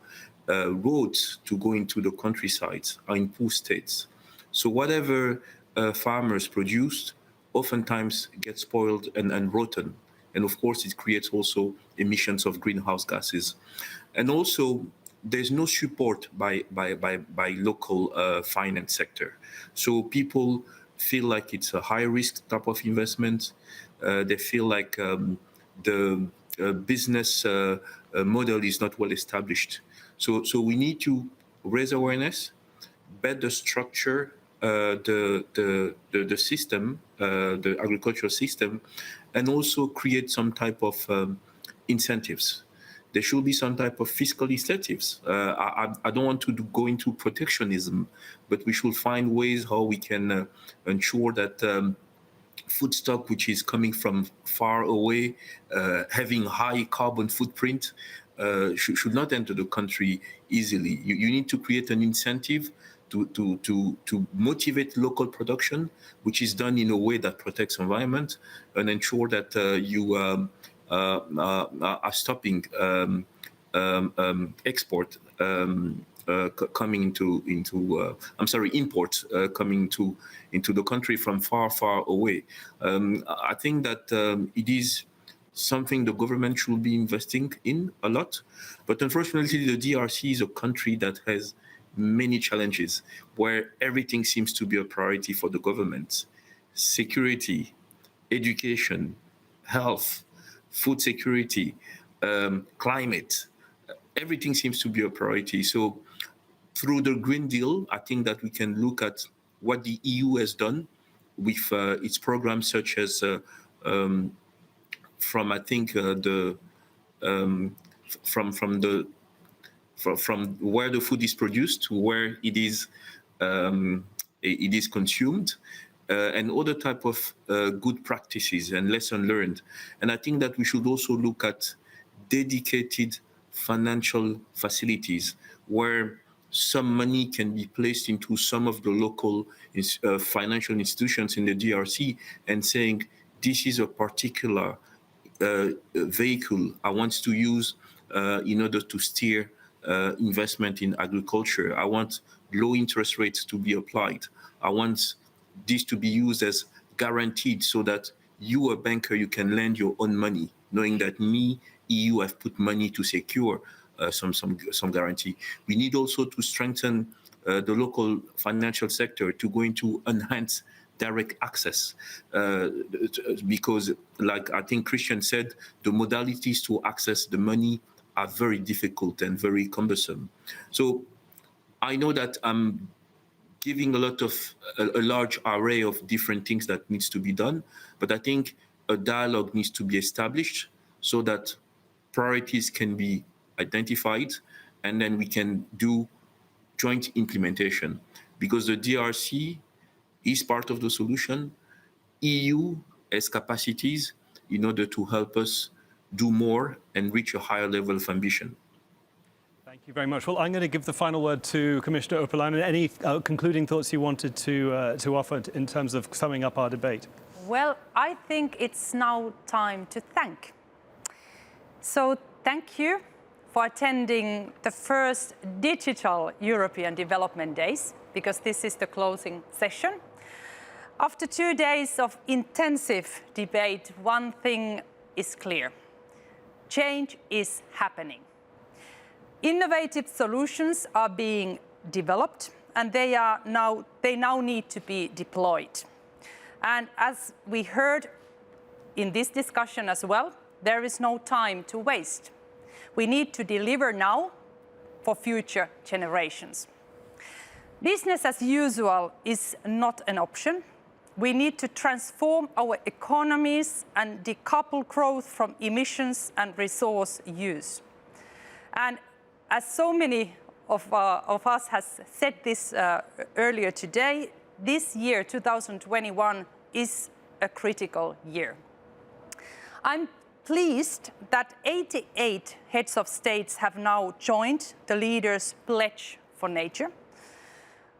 Speaker 5: Roads to go into the countryside are in poor states. So whatever farmers produce oftentimes gets spoiled and rotten. And of course, it creates also emissions of greenhouse gases. And also, there's no support by local finance sector. So people feel like it's a high risk type of investment. They feel like the business model is not well established. So we need to raise awareness, better structure the system, the agricultural system, and also create some type of incentives. there should be some type of fiscal incentives. I don't want to go into protectionism, but we should find ways how we can ensure that food stock which is coming from far away, having high carbon footprint, should not enter the country easily. You need to create an incentive to motivate local production, which is done in a way that protects environment, and ensure that you are stopping export coming into imports coming into the country from far away. I think that it is something the government should be investing in a lot, but unfortunately the DRC is a country that has many challenges where everything seems to be a priority for the government. Security, education, health, food security, climate, everything seems to be a priority. So through the Green Deal, I think that we can look at what the EU has done with its programs, such as from where the food is produced to where it is consumed, and other type of good practices and lesson learned. And I think that we should also look at dedicated financial facilities where some money can be placed into some of the local financial institutions in the DRC, and saying, this is a particular vehicle I want to use in order to steer investment in agriculture. I want low interest rates to be applied. I want this to be used as guaranteed, so that you, a banker, you can lend your own money, knowing that me, EU, have put money to secure some guarantee. We need also to strengthen the local financial sector to go into enhance direct access, because, like I think Christian said, the modalities to access the money are very difficult and very cumbersome. So I know that I'm giving a large array of different things that needs to be done, but I think a dialogue needs to be established so that priorities can be identified, and then we can do joint implementation, because the DRC is part of the solution. EU has capacities in order to help us do more and reach a higher level of ambition.
Speaker 1: Thank you very much. Well, I'm going to give the final word to Commissioner URPILAINEN. Any concluding thoughts you wanted to offer in terms of summing up our debate?
Speaker 4: Well, I think it's now time to thank. So thank you for attending the first digital European Development Days, because this is the closing session. After 2 days of intensive debate, one thing is clear. Change is happening. Innovative solutions are being developed, and they now need to be deployed. And as we heard in this discussion as well, there is no time to waste. We need to deliver now for future generations. Business as usual is not an option. We need to transform our economies and decouple growth from emissions and resource use. And as so many of us has said this earlier today, this year, 2021, is a critical year. I'm pleased that 88 heads of states have now joined the Leaders' Pledge for Nature.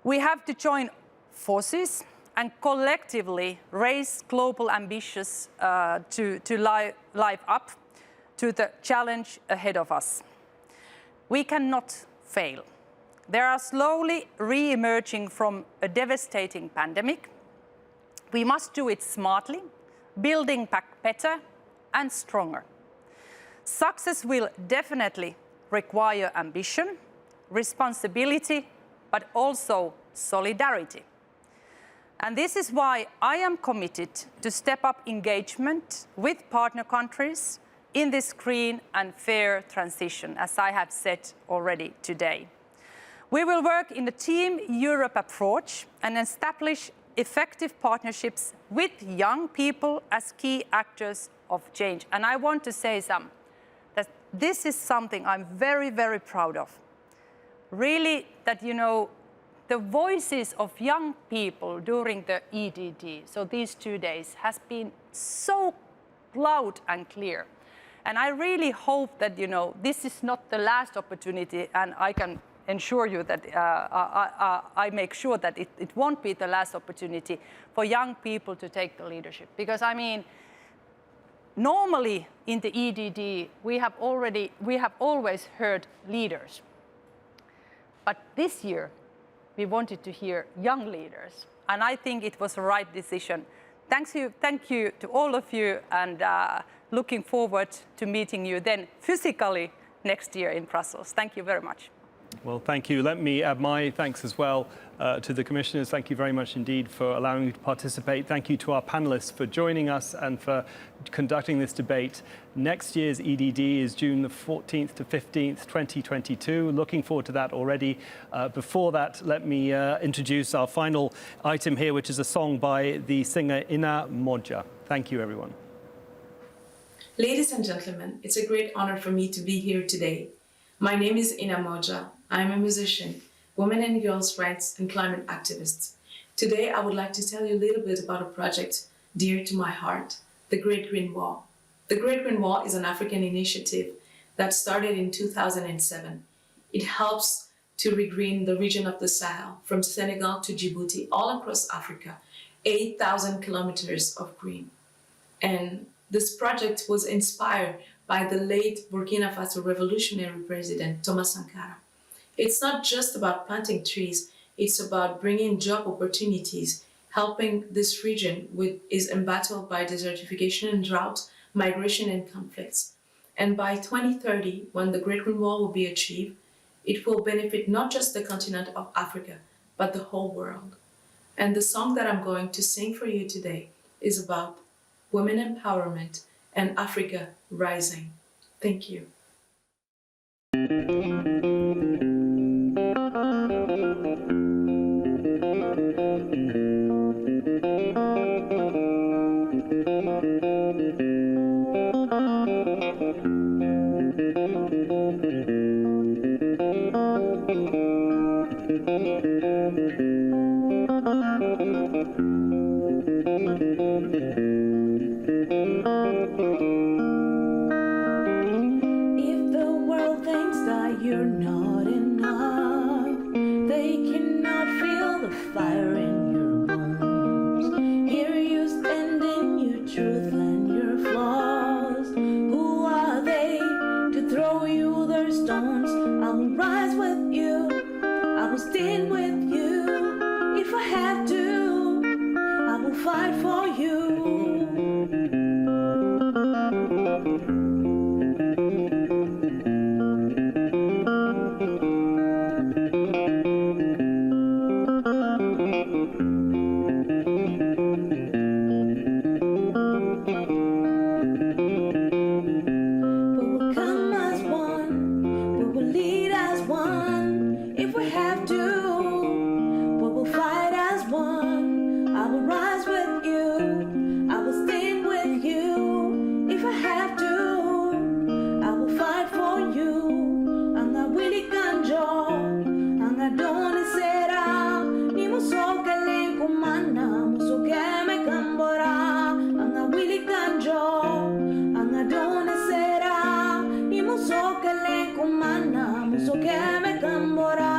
Speaker 4: We have to join forces and collectively raise global ambitions to live up to the challenge ahead of us. We cannot fail. They are slowly re-emerging from a devastating pandemic. We must do it smartly, building back better and stronger. Success will definitely require ambition, responsibility, but also solidarity. And this is why I am committed to step up engagement with partner countries in this green and fair transition, as I have said already today. We will work in the Team Europe approach and establish effective partnerships with young people as key actors of change. And I want to say that this is something I'm very, very proud of. Really, that, you know, the voices of young people during the EDD, so these 2 days, has been so loud and clear. And I really hope that, you know, this is not the last opportunity, and I can ensure you that I make sure that it won't be the last opportunity for young people to take the leadership. Because, I mean, normally in the EDD, we have always heard leaders. But this year, we wanted to hear young leaders. And I think it was the right decision. Thank you to all of you, and looking forward to meeting you then physically next year in Brussels. Thank you very much.
Speaker 1: Well, thank you. Let me add my thanks as well to the commissioners. Thank you very much indeed for allowing me to participate. Thank you to our panelists for joining us and for conducting this debate. Next year's EDD is June the 14th to 15th, 2022. Looking forward to that already. Before that, let me introduce our final item here, which is a song by the singer Ina Moja. Thank you, everyone.
Speaker 9: Ladies and gentlemen, it's a great honor for me to be here today. My name is Ina Moja. I'm a musician, women and girls' rights and climate activist. Today, I would like to tell you a little bit about a project dear to my heart, the Great Green Wall. The Great Green Wall is an African initiative that started in 2007. It helps to regreen the region of the Sahel, from Senegal to Djibouti, all across Africa, 8,000 kilometers of green. And this project was inspired by the late Burkina Faso revolutionary president, Thomas Sankara. It's not just about planting trees, it's about bringing job opportunities, helping this region which is embattled by desertification and drought, migration and conflicts. And by 2030, when the Great Green Wall will be achieved, it will benefit not just the continent of Africa, but the whole world. And the song that I'm going to sing for you today is about women empowerment and Africa rising. Thank you.
Speaker 10: If the world thinks that you're not enough, they cannot feel the fire in your bones. Here you stand in your truth and your flaws. Who are they to throw you their stones? I will rise with you, I will stand with you. If I have to, I will fight for you. So que me cambora.